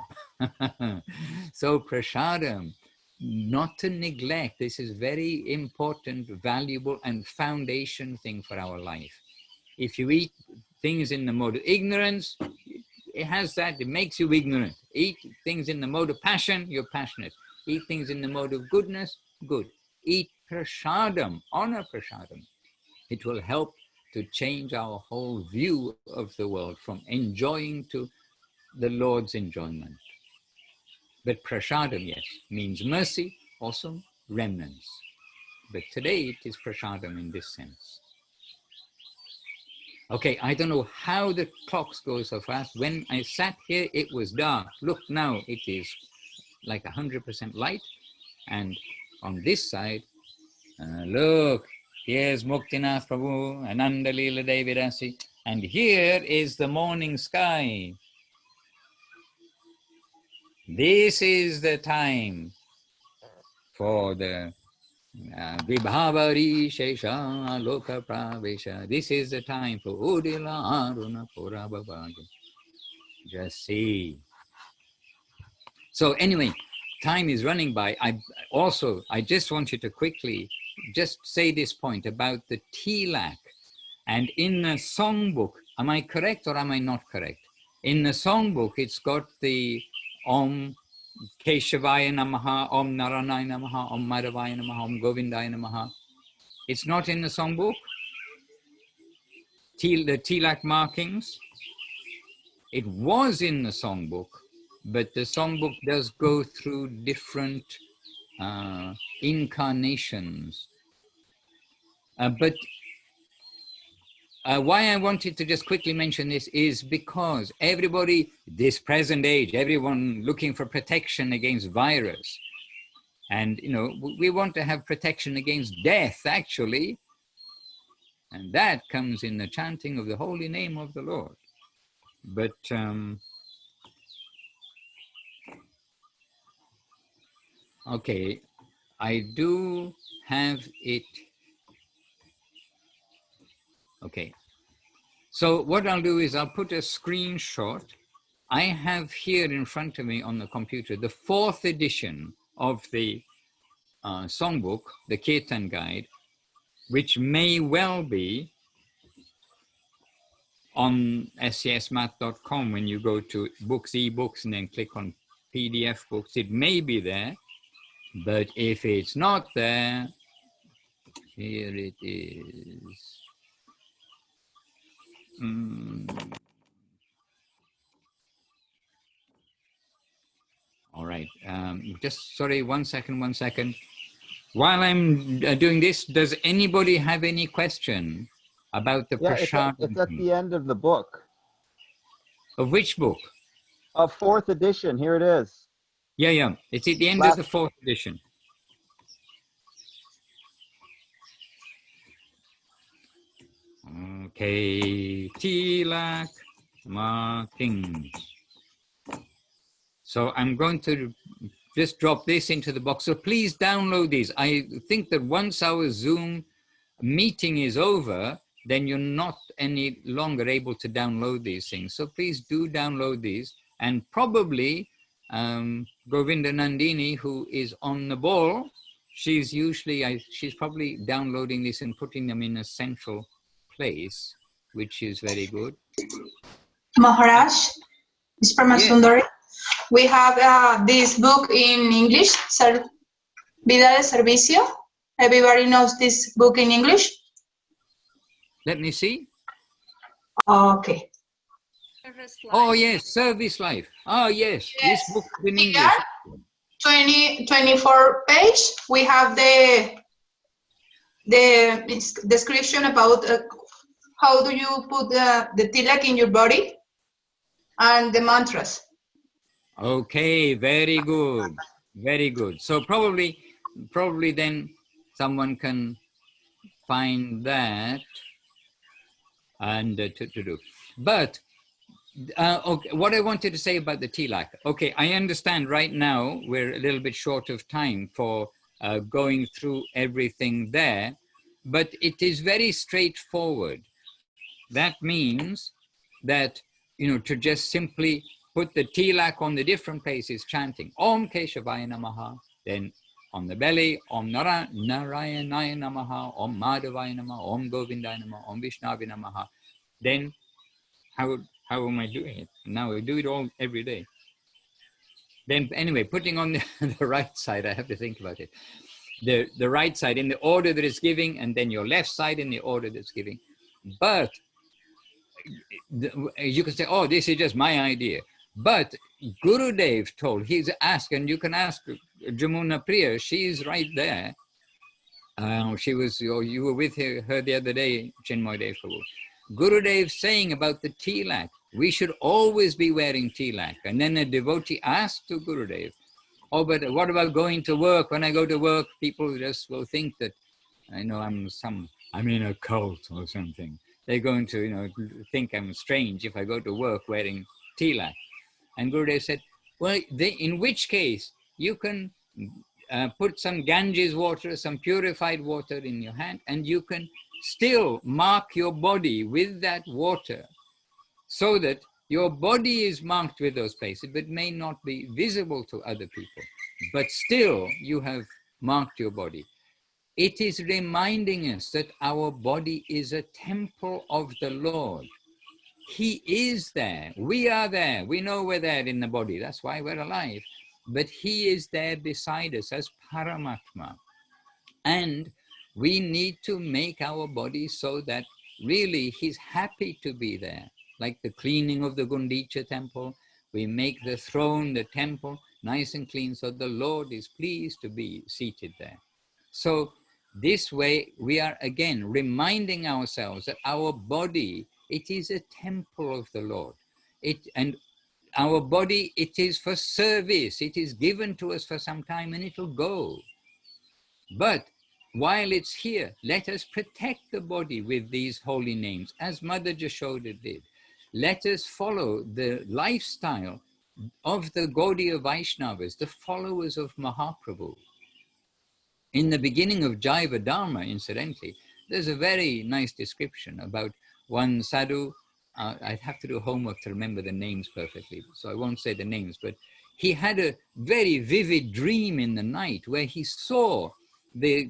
So prasadam, not to neglect, this is very important, valuable, and foundation thing for our life. If you eat things in the mode of ignorance, it has that, it makes you ignorant. Eat things in the mode of passion, you're passionate. Eat things in the mode of goodness, good. Eat prasadam, honor prasadam. It will help to change our whole view of the world from enjoying to the Lord's enjoyment. But prasadam, yes, means mercy, also remnants. But today it is prasadam in this sense. Okay, I don't know how the clocks go so fast. When I sat here, it was dark. Look now, it is like 100% light. And on this side, look, here's Muktinath Prabhu, Ananda Leela Devidasi, and here is the morning sky. This is the time for the Vibhavari Shesha Loka Pravesha. This is the time for Udila Aruna Purabhavaya. Just see. So anyway, time is running by. I just want you to quickly just say this point about the tilak. And in the songbook, am I correct or am I not correct? In the songbook, it's got the Om Keshavaya Namaha, Om Naranaya Namaha, Om Madhavaya Namaha, Om Govindaya Namaha. It's not in the songbook. The tilak markings. It was in the songbook, but the songbook does go through different incarnations. Why I wanted to just quickly mention this is because everybody, this present age, everyone looking for protection against virus. And, you know, we want to have protection against death, actually. And that comes in the chanting of the holy name of the Lord. But okay, I do have it. Okay, so what I'll do is I'll put a screenshot. I have here in front of me on the computer the 4th edition of the songbook, the Kirtan Guide, which may well be on scmath.com. When you go to books, ebooks, and then click on PDF books, it may be there. But if it's not there, here it is. All right, just sorry, one second. While I'm doing this, does anybody have any question about the Prasādam? It's at the end of the book. Of which book? Of 4th edition, here it is. Yeah, it's at the end of the 4th edition. Okay, tilak markings. So I'm going to just drop this into the box. So please download these. I think that once our Zoom meeting is over, then you're not any longer able to download these things. So please do download these. And probably Govinda Nandini, who is on the ball, she's probably downloading this and putting them in a central place, which is very good. Maharaj, it's Pramasundari. Yes. We have this book in English, Vida de Servicio. Everybody knows this book in English? Let me see. Okay. Oh, yes, Service Life. Oh, yes, this book in English. 24 page. We have the description about how do you put the tilak in your body and the mantras. Okay, very good. Very good. So probably probably then someone can find that and to do. But okay, what I wanted to say about the tilak. Okay, I understand right now we're a little bit short of time for going through everything there, but it is very straightforward. That means that, you know, to just simply put the tilak on the different places, chanting Om Keshavaya Namaha, then on the belly, Om Narayanaya Namaha, Om Madhavaya Namaha, Om Govindaya Namaha, Om Vishnavaya Namaha. Then how am I doing it? Now I do it all every day. Then anyway, putting on the right side, I have to think about it. The right side in the order that it's giving, and then your left side in the order that's giving. But you can say, oh, this is just my idea. But Gurudev told, he's asked, and you can ask Jamuna Priya, she's right there. She was, you were with her the other day, Chinmoy Dev Prabhu. Gurudev saying about the tilak, we should always be wearing tilak. And then a devotee asked to Gurudev, oh, but what about going to work? When I go to work, people just will think that, I know I'm in a cult or something. They're going to, you know, think I'm strange if I go to work wearing tilak. And Gurudev said, well, in which case you can put some Ganges water, some purified water in your hand, and you can still mark your body with that water so that your body is marked with those places, but may not be visible to other people. But still, you have marked your body. It is reminding us that our body is a temple of the Lord. He is there. We are there. We know we're there in the body. That's why we're alive. But he is there beside us as Paramatma. And we need to make our body so that really he's happy to be there. Like the cleaning of the Gundicha temple, we make the throne, the temple, nice and clean, so the Lord is pleased to be seated there. So this way, we are again reminding ourselves that our body, it is a temple of the Lord. And our body, it is for service. It is given to us for some time and it'll go. But while it's here, let us protect the body with these holy names, as Mother Jashoda did. Let us follow the lifestyle of the Gaudiya Vaishnavas, the followers of Mahaprabhu. In the beginning of Jīva Dharma, incidentally, there's a very nice description about one sadhu. I'd have to do homework to remember the names perfectly, so I won't say the names, but he had a very vivid dream in the night where he saw the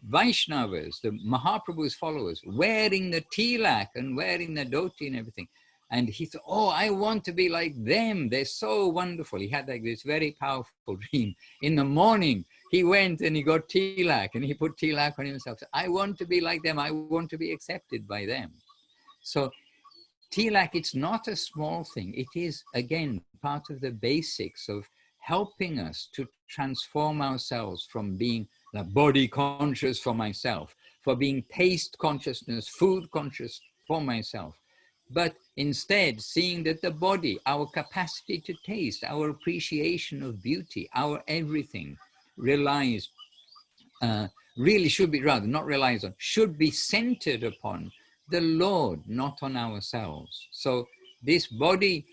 Vaishnavas, the Mahaprabhu's followers, wearing the tilak and wearing the dhoti and everything. And he thought, oh, I want to be like them. They're so wonderful. He had like this very powerful dream. In the morning, he went and he got tilak and he put tilak on himself. So, I want to be like them. I want to be accepted by them. So tilak, it's not a small thing. It is, again, part of the basics of helping us to transform ourselves from being the body conscious for myself, for being taste consciousness, food conscious for myself. But instead, seeing that the body, our capacity to taste, our appreciation of beauty, our everything relies, really should be, rather not relies on, should be centered upon the Lord, not on ourselves. So this body,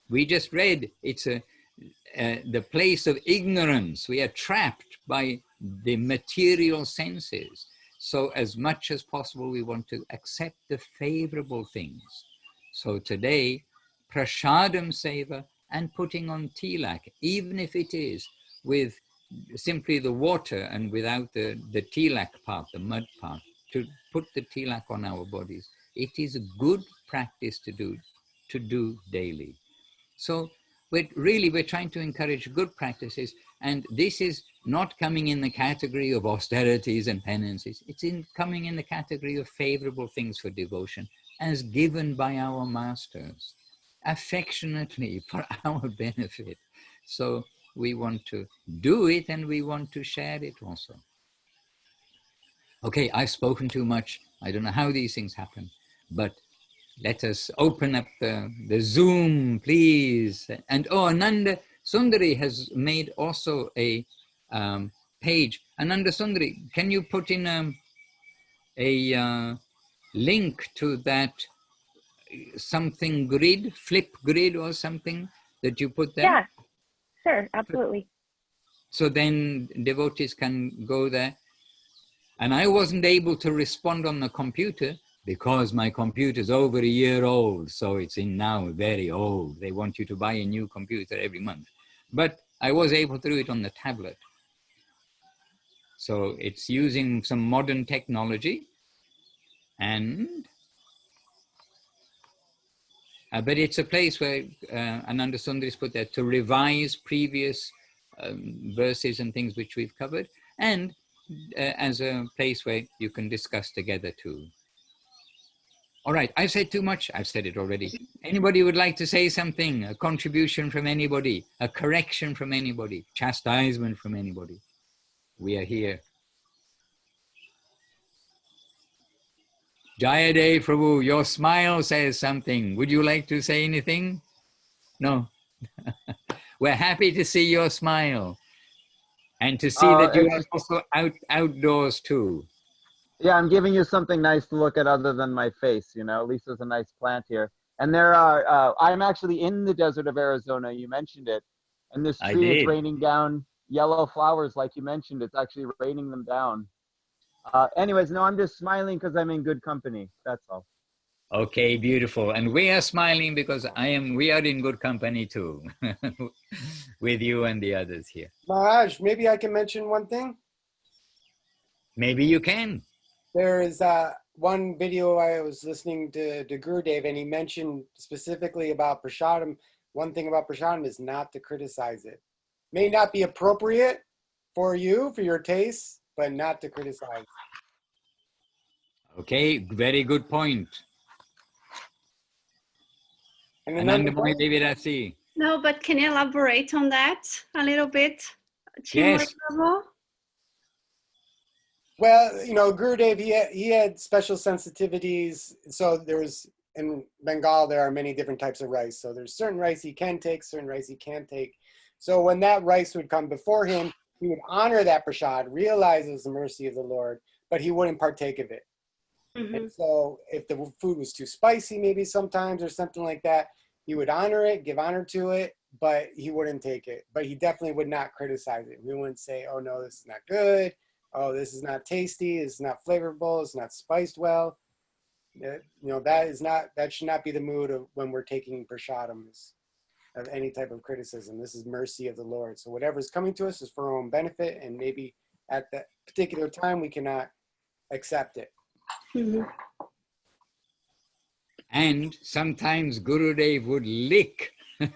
we just read, it's the place of ignorance. We are trapped by the material senses. So as much as possible, we want to accept the favorable things. So today, Prasāda-sevāya and putting on tilak, even if it is with simply the water and without the tilak part, the mud part, to put the tilak on our bodies, it is a good practice to do daily. So we're trying to encourage good practices, and this is not coming in the category of austerities and penances. It's coming in the category of favorable things for devotion, as given by our masters, affectionately for our benefit. So we want to do it and we want to share it also. Okay, I've spoken too much. I don't know how these things happen, but let us open up the Zoom, please. And oh, Ananda Sundari has made also a page. Ananda Sundari, can you put in a link to that something grid, flip grid or something that you put there? Yeah, sure, absolutely. So then devotees can go there. And I wasn't able to respond on the computer because my computer's over a year old. So it's now very old. They want you to buy a new computer every month. But I was able to do it on the tablet. So it's using some modern technology, and but it's a place where Ananda Sundari's put there to revise previous verses and things which we've covered, and as a place where you can discuss together too. All right, I've said too much. I've said it already. Anybody would like to say something? A contribution from anybody? A correction from anybody? Chastisement from anybody? We are here. Jayadev Prabhu, your smile says something. Would you like to say anything? No. We're happy to see your smile and to see that you are also outdoors too. Yeah, I'm giving you something nice to look at other than my face, you know. At least there's a nice plant here. And there are, I'm actually in the desert of Arizona, you mentioned it. And this tree is raining down yellow flowers like you mentioned. It's actually raining them down. Anyways, no, I'm just smiling because I'm in good company. That's all. Okay, beautiful. And we are smiling because we are in good company too, with you and the others here. Maharaj, maybe I can mention one thing? Maybe you can. There is one video I was listening to Gurudev, and he mentioned specifically about prasadam. One thing about prasadam is not to criticize it. May not be appropriate for you, for your taste, but not to criticize. Okay, very good point. And Anandamoy Devirasi. No, but can you elaborate on that a little bit? Yes. Well, you know, Gurudev, he had special sensitivities. So there was, in Bengal, there are many different types of rice. So there's certain rice he can take, certain rice he can't take. So when that rice would come before him, he would honor that prasad, realize it was the mercy of the Lord, but he wouldn't partake of it. Mm-hmm. And so if the food was too spicy, maybe sometimes or something like that, he would honor it, give honor to it, but he wouldn't take it. But he definitely would not criticize it. We wouldn't say, oh no, this is not good. Oh, this is not tasty. This is not flavorful. It's not spiced well. You know, that should not be the mood of when we're taking prasadams of any type of criticism. This is mercy of the Lord. So whatever's coming to us is for our own benefit, and maybe at that particular time we cannot accept it. Mm-hmm. And sometimes Gurudev would lick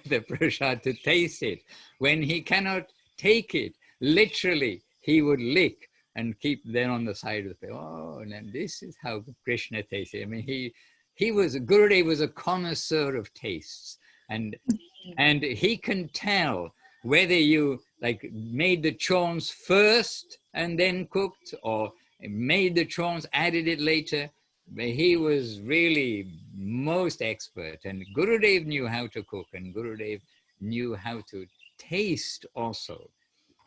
the prasad to taste it. When he cannot take it, literally, he would lick and keep then on the side of the plate. Oh, and this is how Krishna tasted. I mean, Gurudev was a connoisseur of tastes. And he can tell whether you like made the chawns first and then cooked, or made the chawns, added it later. He was really most expert, and Gurudev knew how to cook, and Gurudev knew how to taste also.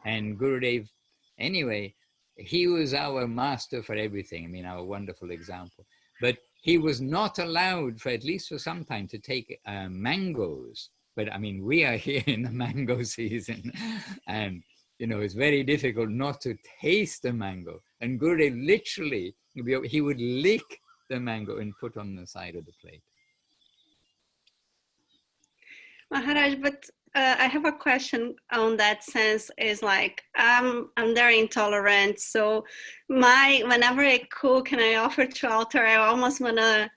And Gurudev, anyway, he was our master for everything. I mean, our wonderful example. But he was not allowed, for at least for some time, to take mangoes. But I mean, we are here in the mango season, and you know, it's very difficult not to taste the mango. And Gurudev literally, he would lick the mango and put on the side of the plate. Maharaj, but I have a question on that sense. Is like I'm very intolerant, so whenever I cook and I offer to altar, I almost wanna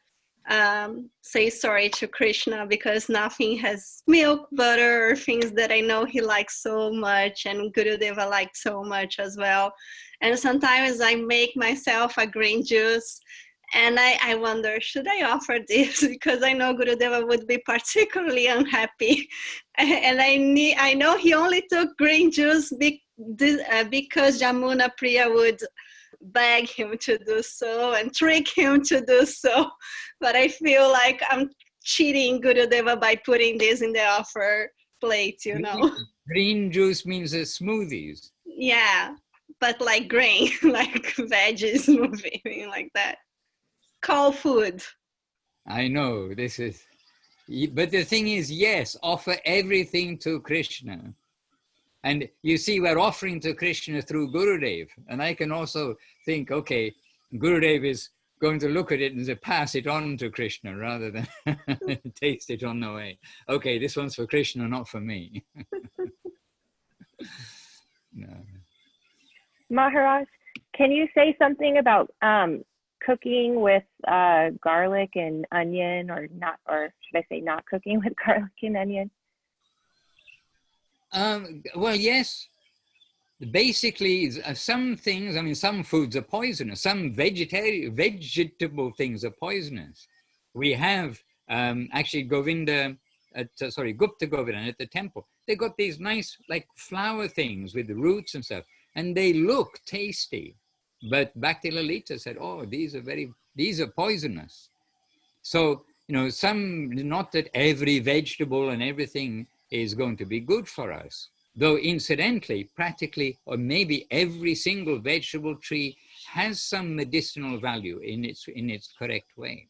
say sorry to Krishna because nothing has milk, butter, or things that I know he likes so much, and Gurudeva liked so much as well. And sometimes I make myself a green juice. And I wonder, should I offer this? Because I know Gurudeva would be particularly unhappy. And I know he only took green juice because Jamuna Priya would beg him to do so and trick him to do so. But I feel like I'm cheating Gurudeva by putting this in the offer plate, you know. Green juice means smoothies. Yeah. but like grain, like veggies, moving like that. Cold food. I know, this is, but the thing is, yes, offer everything to Krishna. And you see, we're offering to Krishna through Gurudev. And I can also think, okay, Gurudev is going to look at it and say, pass it on to Krishna rather than taste it on the way. Okay, this one's for Krishna, not for me. No. Maharaj, can you say something about cooking with garlic and onion, or not, or should I say not cooking with garlic and onion? Well, yes. Basically, some things, I mean, some foods are poisonous. Some vegetable things are poisonous. We have actually Gupta Govindam at the temple. They got these nice like flower things with the roots and stuff, and they look tasty. But Bhakti Lalita said, oh, these are poisonous. So, you know, not that every vegetable and everything is going to be good for us. Though incidentally, practically, or maybe every single vegetable tree has some medicinal value in its correct way,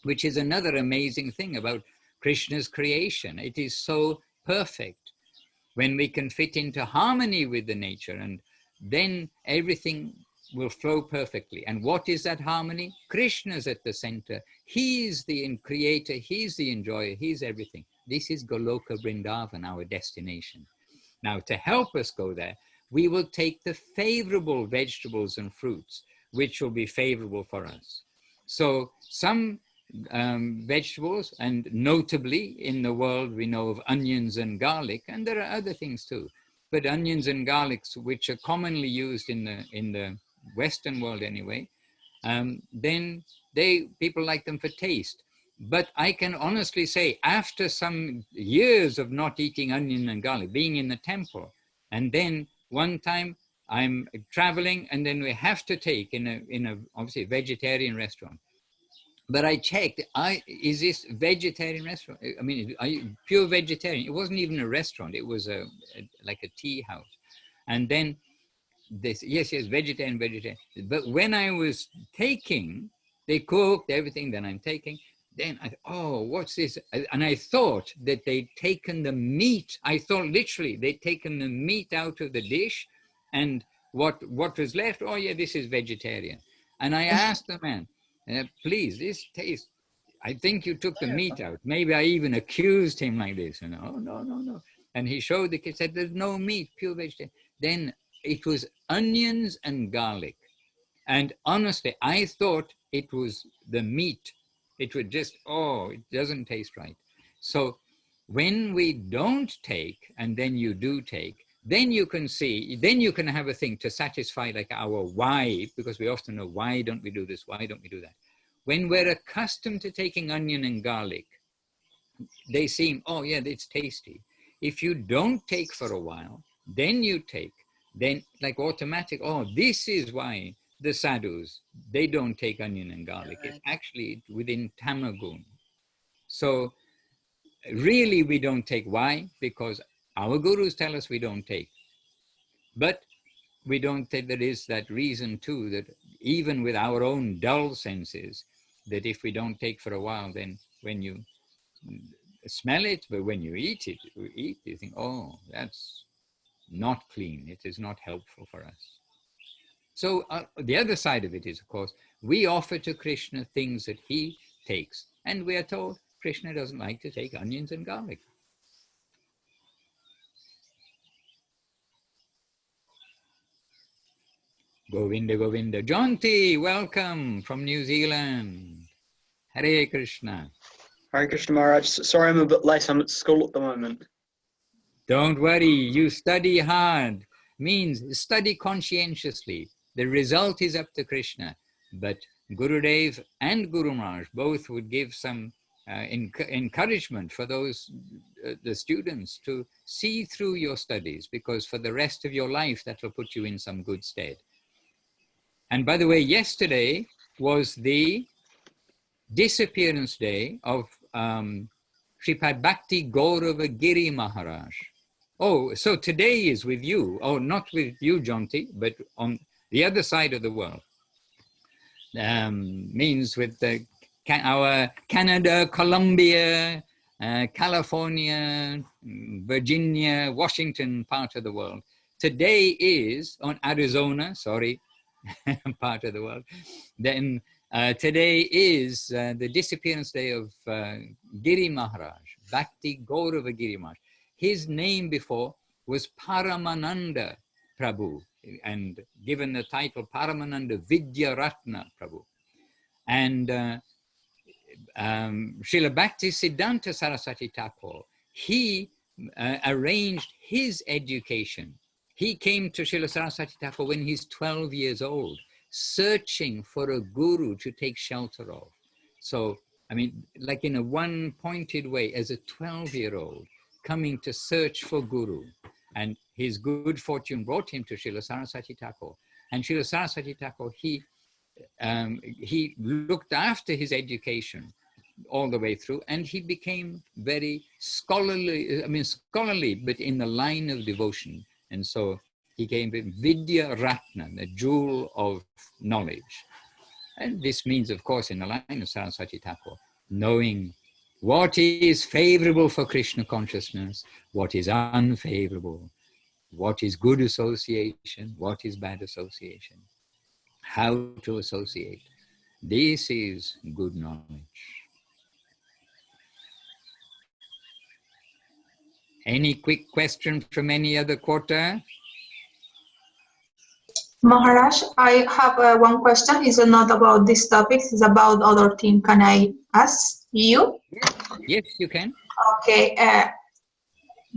which is another amazing thing about Krishna's creation. It is so perfect when we can fit into harmony with the nature, and then everything will flow perfectly. And what is that harmony? Krishna's at the center. He's the creator, he's the enjoyer, he's everything. This is Goloka Vrindavan, our destination. Now, to help us go there, we will take the favorable vegetables and fruits, which will be favorable for us. So some vegetables, and notably in the world, we know of onions and garlic, and there are other things too. But onions and garlics, which are commonly used in the Western world anyway, then people like them for taste. But I can honestly say, after some years of not eating onion and garlic, being in the temple, and then one time I'm traveling, and then we have to take in a obviously vegetarian restaurant. But I checked, is this vegetarian restaurant? I mean, are you pure vegetarian? It wasn't even a restaurant. It was like a tea house. And then this, yes, vegetarian. But when I was taking, they cooked everything that I'm taking. Then I thought, oh, what's this? And I thought that they'd taken the meat. I thought literally they'd taken the meat out of the dish, and what was left, oh yeah, this is vegetarian. And I asked the man, please, this taste, I think you took the meat out. Maybe I even accused him like this. And oh, no. And he showed the kid, said, there's no meat, pure vegetarian. Then it was onions and garlic. And honestly, I thought it was the meat. It would just, oh, it doesn't taste right. So when we don't take, and then you do take, then you can see, then you can have a thing to satisfy like our why, because we often know, why don't we do this? Why don't we do that? When we're accustomed to taking onion and garlic, they seem, oh yeah, it's tasty. If you don't take for a while, then you take, then like automatic, oh, this is why the sadhus, they don't take onion and garlic. It's actually within tamagun. So really we don't take. Why? Because our gurus tell us we don't take. But we don't take, there is that reason too, that even with our own dull senses, that if we don't take for a while, then when you smell it, but when you eat it, you think, oh, that's not clean. It is not helpful for us. So the other side of it is, of course, we offer to Krishna things that he takes. And we are told Krishna doesn't like to take onions and garlic. Govinda, Govinda. Jonty, welcome from New Zealand. Hare Krishna. Hare Krishna Maharaj. Sorry I'm a bit late. I'm at school at the moment. Don't worry. You study hard. Means study conscientiously. The result is up to Krishna. But Gurudev and Guru Maharaj both would give some encouragement for those, the students, to see through your studies, because for the rest of your life, that will put you in some good stead. And by the way, yesterday was the disappearance day of Sripad Bhakti Gaurava Giri Maharaj. Oh, so today is with you. Oh, not with you, Jonty, but on the other side of the world. Means with our Canada, Colombia, California, Virginia, Washington part of the world. Today is on Arizona, sorry, part of the world. Then today is the disappearance day of Giri Maharaj, Bhakti Gaurava Giri Maharaj. His name before was Paramananda Prabhu, and given the title Paramananda Vidya-Ratna Prabhu. And Srila Bhakti Siddhanta Saraswati Thakur, he arranged his education. He came to Srila Saraswati Thakur when he's 12 years old, searching for a guru to take shelter of. So, I mean, like in a one-pointed way, as a 12-year-old, coming to search for guru. And his good fortune brought him to Srila Saraswati Thakur. And Srila Saraswati Thakur, he looked after his education all the way through, and he became very scholarly, but in the line of devotion. And so he came with Vidya Ratna, the jewel of knowledge. And this means, of course, in the line of Saraswati Thakur, knowing what is favorable for Krishna consciousness, what is unfavorable, what is good association, what is bad association, how to associate. This is good knowledge. Any quick question from any other quarter? Maharaj, I have one question. It's not about this topic, it's about other thing. Can I ask you? Yes, you can. Okay.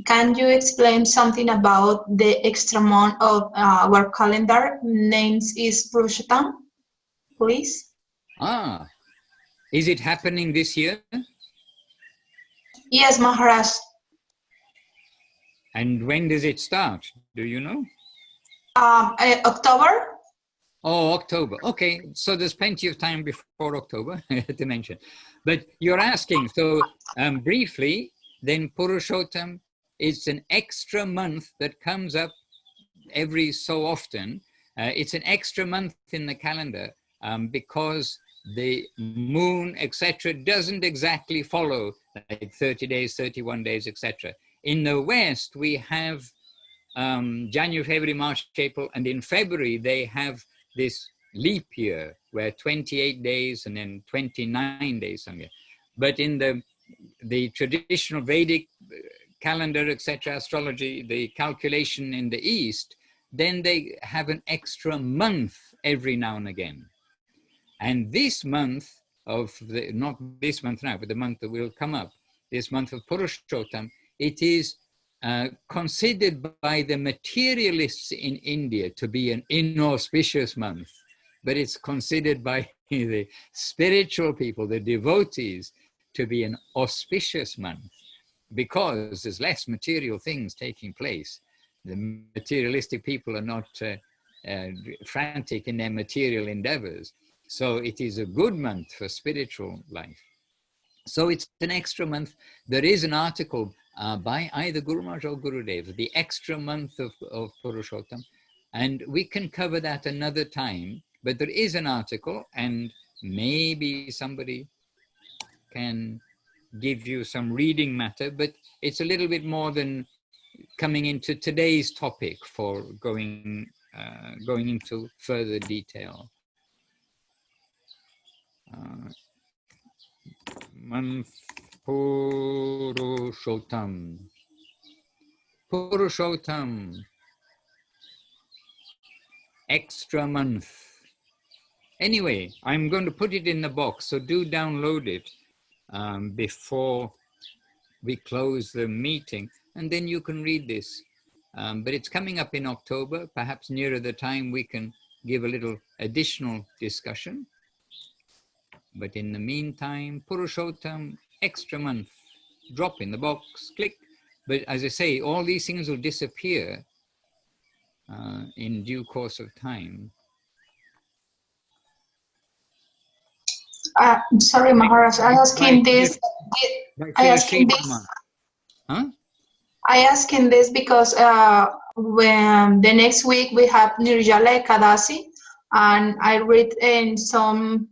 Can you explain something about the extra month of our calendar? Names is Purushottam, please. Ah, is it happening this year? Yes, Maharaj. And when does it start? Do you know? October. Oh, October. Okay, so there's plenty of time before October to mention. But you're asking, so briefly, then Purushottam is an extra month that comes up every so often. It's an extra month in the calendar because the moon, etc., doesn't exactly follow like 30 days, 31 days, etc. In the West, we have January, February, March, April, and in February, they have this leap year where 28 days and then 29 days somewhere. But in the traditional Vedic calendar, etc., astrology, the calculation in the East, then they have an extra month every now and again. And this month of, not this month now, but the month that will come up, this month of Purushottam, it is considered by the materialists in India to be an inauspicious month, but it's considered by the spiritual people, the devotees, to be an auspicious month because there's less material things taking place. The materialistic people are not frantic in their material endeavors. So it is a good month for spiritual life. So it's an extra month. There is an article by either Guru Maharaj or Gurudev, the extra month of Purushottam, and we can cover that another time, but there is an article and maybe somebody can give you some reading matter, but it's a little bit more than coming into today's topic for going into further detail. Month Purushottam. Purushottam. Extra month. Anyway, I'm going to put it in the box, so do download it before we close the meeting, and then you can read this. But it's coming up in October. Perhaps nearer the time we can give a little additional discussion. But in the meantime, Purushottam, extra month, drop in the box, click. But as I say, all these things will disappear in due course of time. Sorry, Maharaj, I asking this. Huh? I ask in this because when the next week we have Nirjala Ekadasi, and I read in some,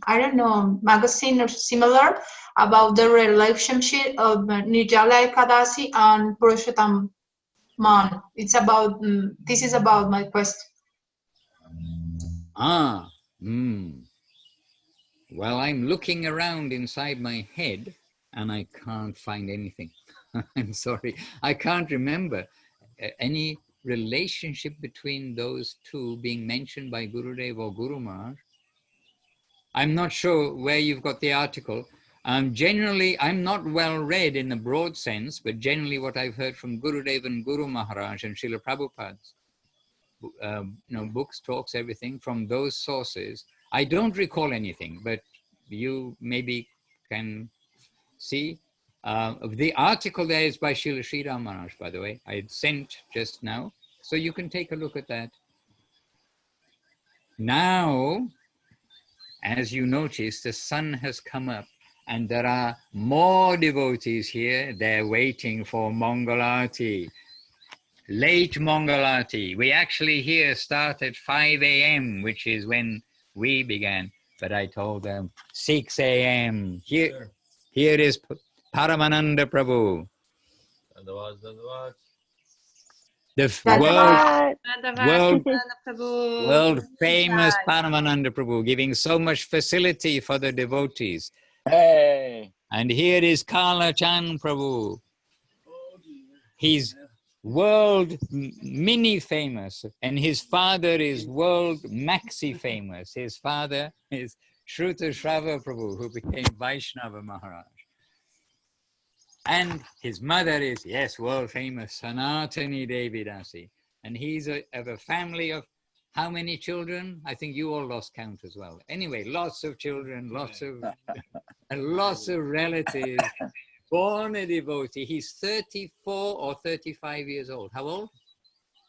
I don't know, magazine or similar about the relationship of Nirjala Ekadasi and Purushottam Man. It's about, this is about my question. Well, I'm looking around inside my head and I can't find anything. I'm sorry. I can't remember any relationship between those two being mentioned by Gurudev or Guru Maharaj. I'm not sure where you've got the article. Generally, I'm not well read in the broad sense, but generally what I've heard from Gurudev and Guru Maharaj and Srila Prabhupada's books, talks, everything from those sources. I don't recall anything, but you maybe can see. The article there is by Srila Śorīra Maharaj, by the way. I had sent just now, so you can take a look at that. Now, as you notice, the sun has come up and there are more devotees here. They're waiting for Mangalarti. Late Mangalarti. We actually here start at 5 a.m., which is when we began. But I told them 6 a.m. Here is Paramananda Prabhu. The world famous Paramananda Prabhu, giving so much facility for the devotees. Hey. And here is Kala Chan Prabhu. He's world mini famous, and his father is world maxi famous. His father is Shruta Shrava Prabhu, who became Vaishnava Maharaj. And his mother is, yes, world famous Sanatani Devi Dasi. And he's of a family of how many children? I think you all lost count as well. Anyway, lots of children, lots of relatives. Born a devotee. He's 34 or 35 years old. How old?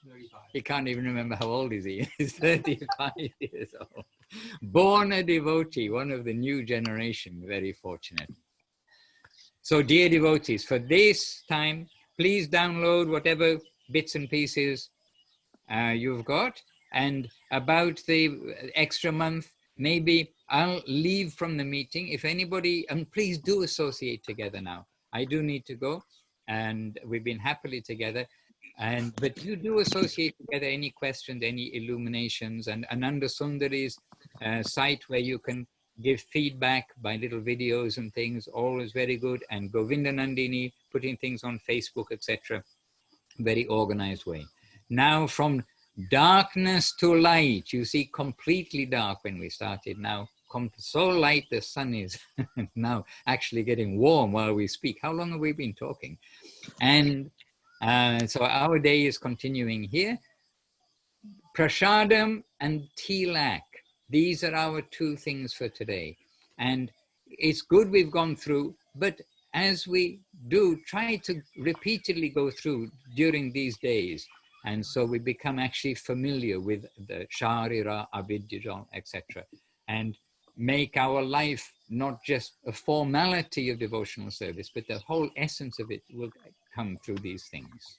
35. He can't even remember how old is he. He's 35 years old. Born a devotee, one of the new generation, very fortunate. So dear devotees, for this time, please download whatever bits and pieces you've got. And about the extra month, maybe I'll leave from the meeting. If anybody, and please do associate together now. I do need to go, and we've been happily together. But you do associate together any questions, any illuminations, and Ananda Sundari's site where you can give feedback by little videos and things, always very good. And Govinda Nandini putting things on Facebook, etc. Very organized way. Now from darkness to light, you see completely dark when we started. Now so light, the sun is now actually getting warm while we speak. How long have we been talking? And so our day is continuing here. Prasadam and tilak. These are our two things for today. And it's good we've gone through, but as we do, try to repeatedly go through during these days. And so we become actually familiar with the śarīra, avidyā-jāl, etc. And make our life not just a formality of devotional service, but the whole essence of it will come through these things.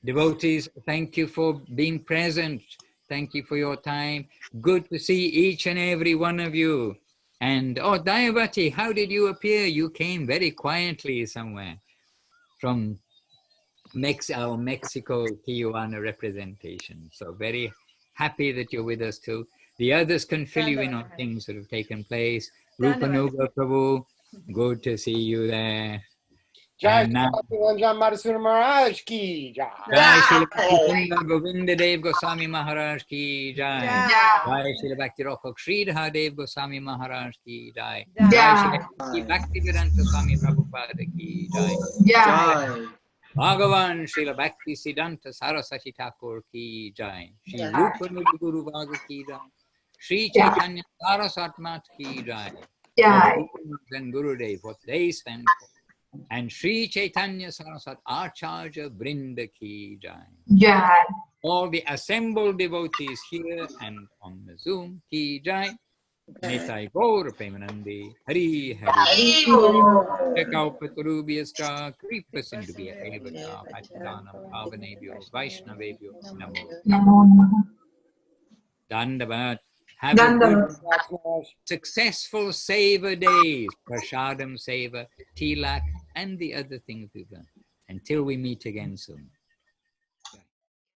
Devotees, thank you for being present. Thank you for your time. Good to see each and every one of you. And, oh, Dayavati, how did you appear? You came very quietly somewhere from our Mexico Tijuana representation. So very happy that you're with us too. The others can fill you in on things that have taken place. Rupanuga Prabhu, good to see you there. Jai Srila Madhusudan Maharaj ki jai. Jai Srila Govinda Dev Goswami Maharaj ki jai. Jai Srila Bhakti Sridhar Dev Goswami Maharaj ki jai. Jai Srila Bhakti Vedanta Swami Prabhupada ki jai. Jai. Bhagavan Srila Bhakti Siddhanta Saraswati Thakur ki jai. Shri Rupanuga Guru Bhaga ki jai. Shri Chaitanya Saraswatmat ki jai. And Gurudev, what they stand for. And Shri Chaitanya Saraswat Acharya Brinda ki jai. All the assembled devotees here and on the Zoom ki jai. Nitāi Gaur Premanandi Hari Hari Kalpatarubhyascha Kripa Sindhubhya Evata Patitanam Pavanebhyo Vaishnavebhyo Namo Dandavat. Have a good, successful seva days, prasadam seva, tilak, and the other things we've learned. Until we meet again soon.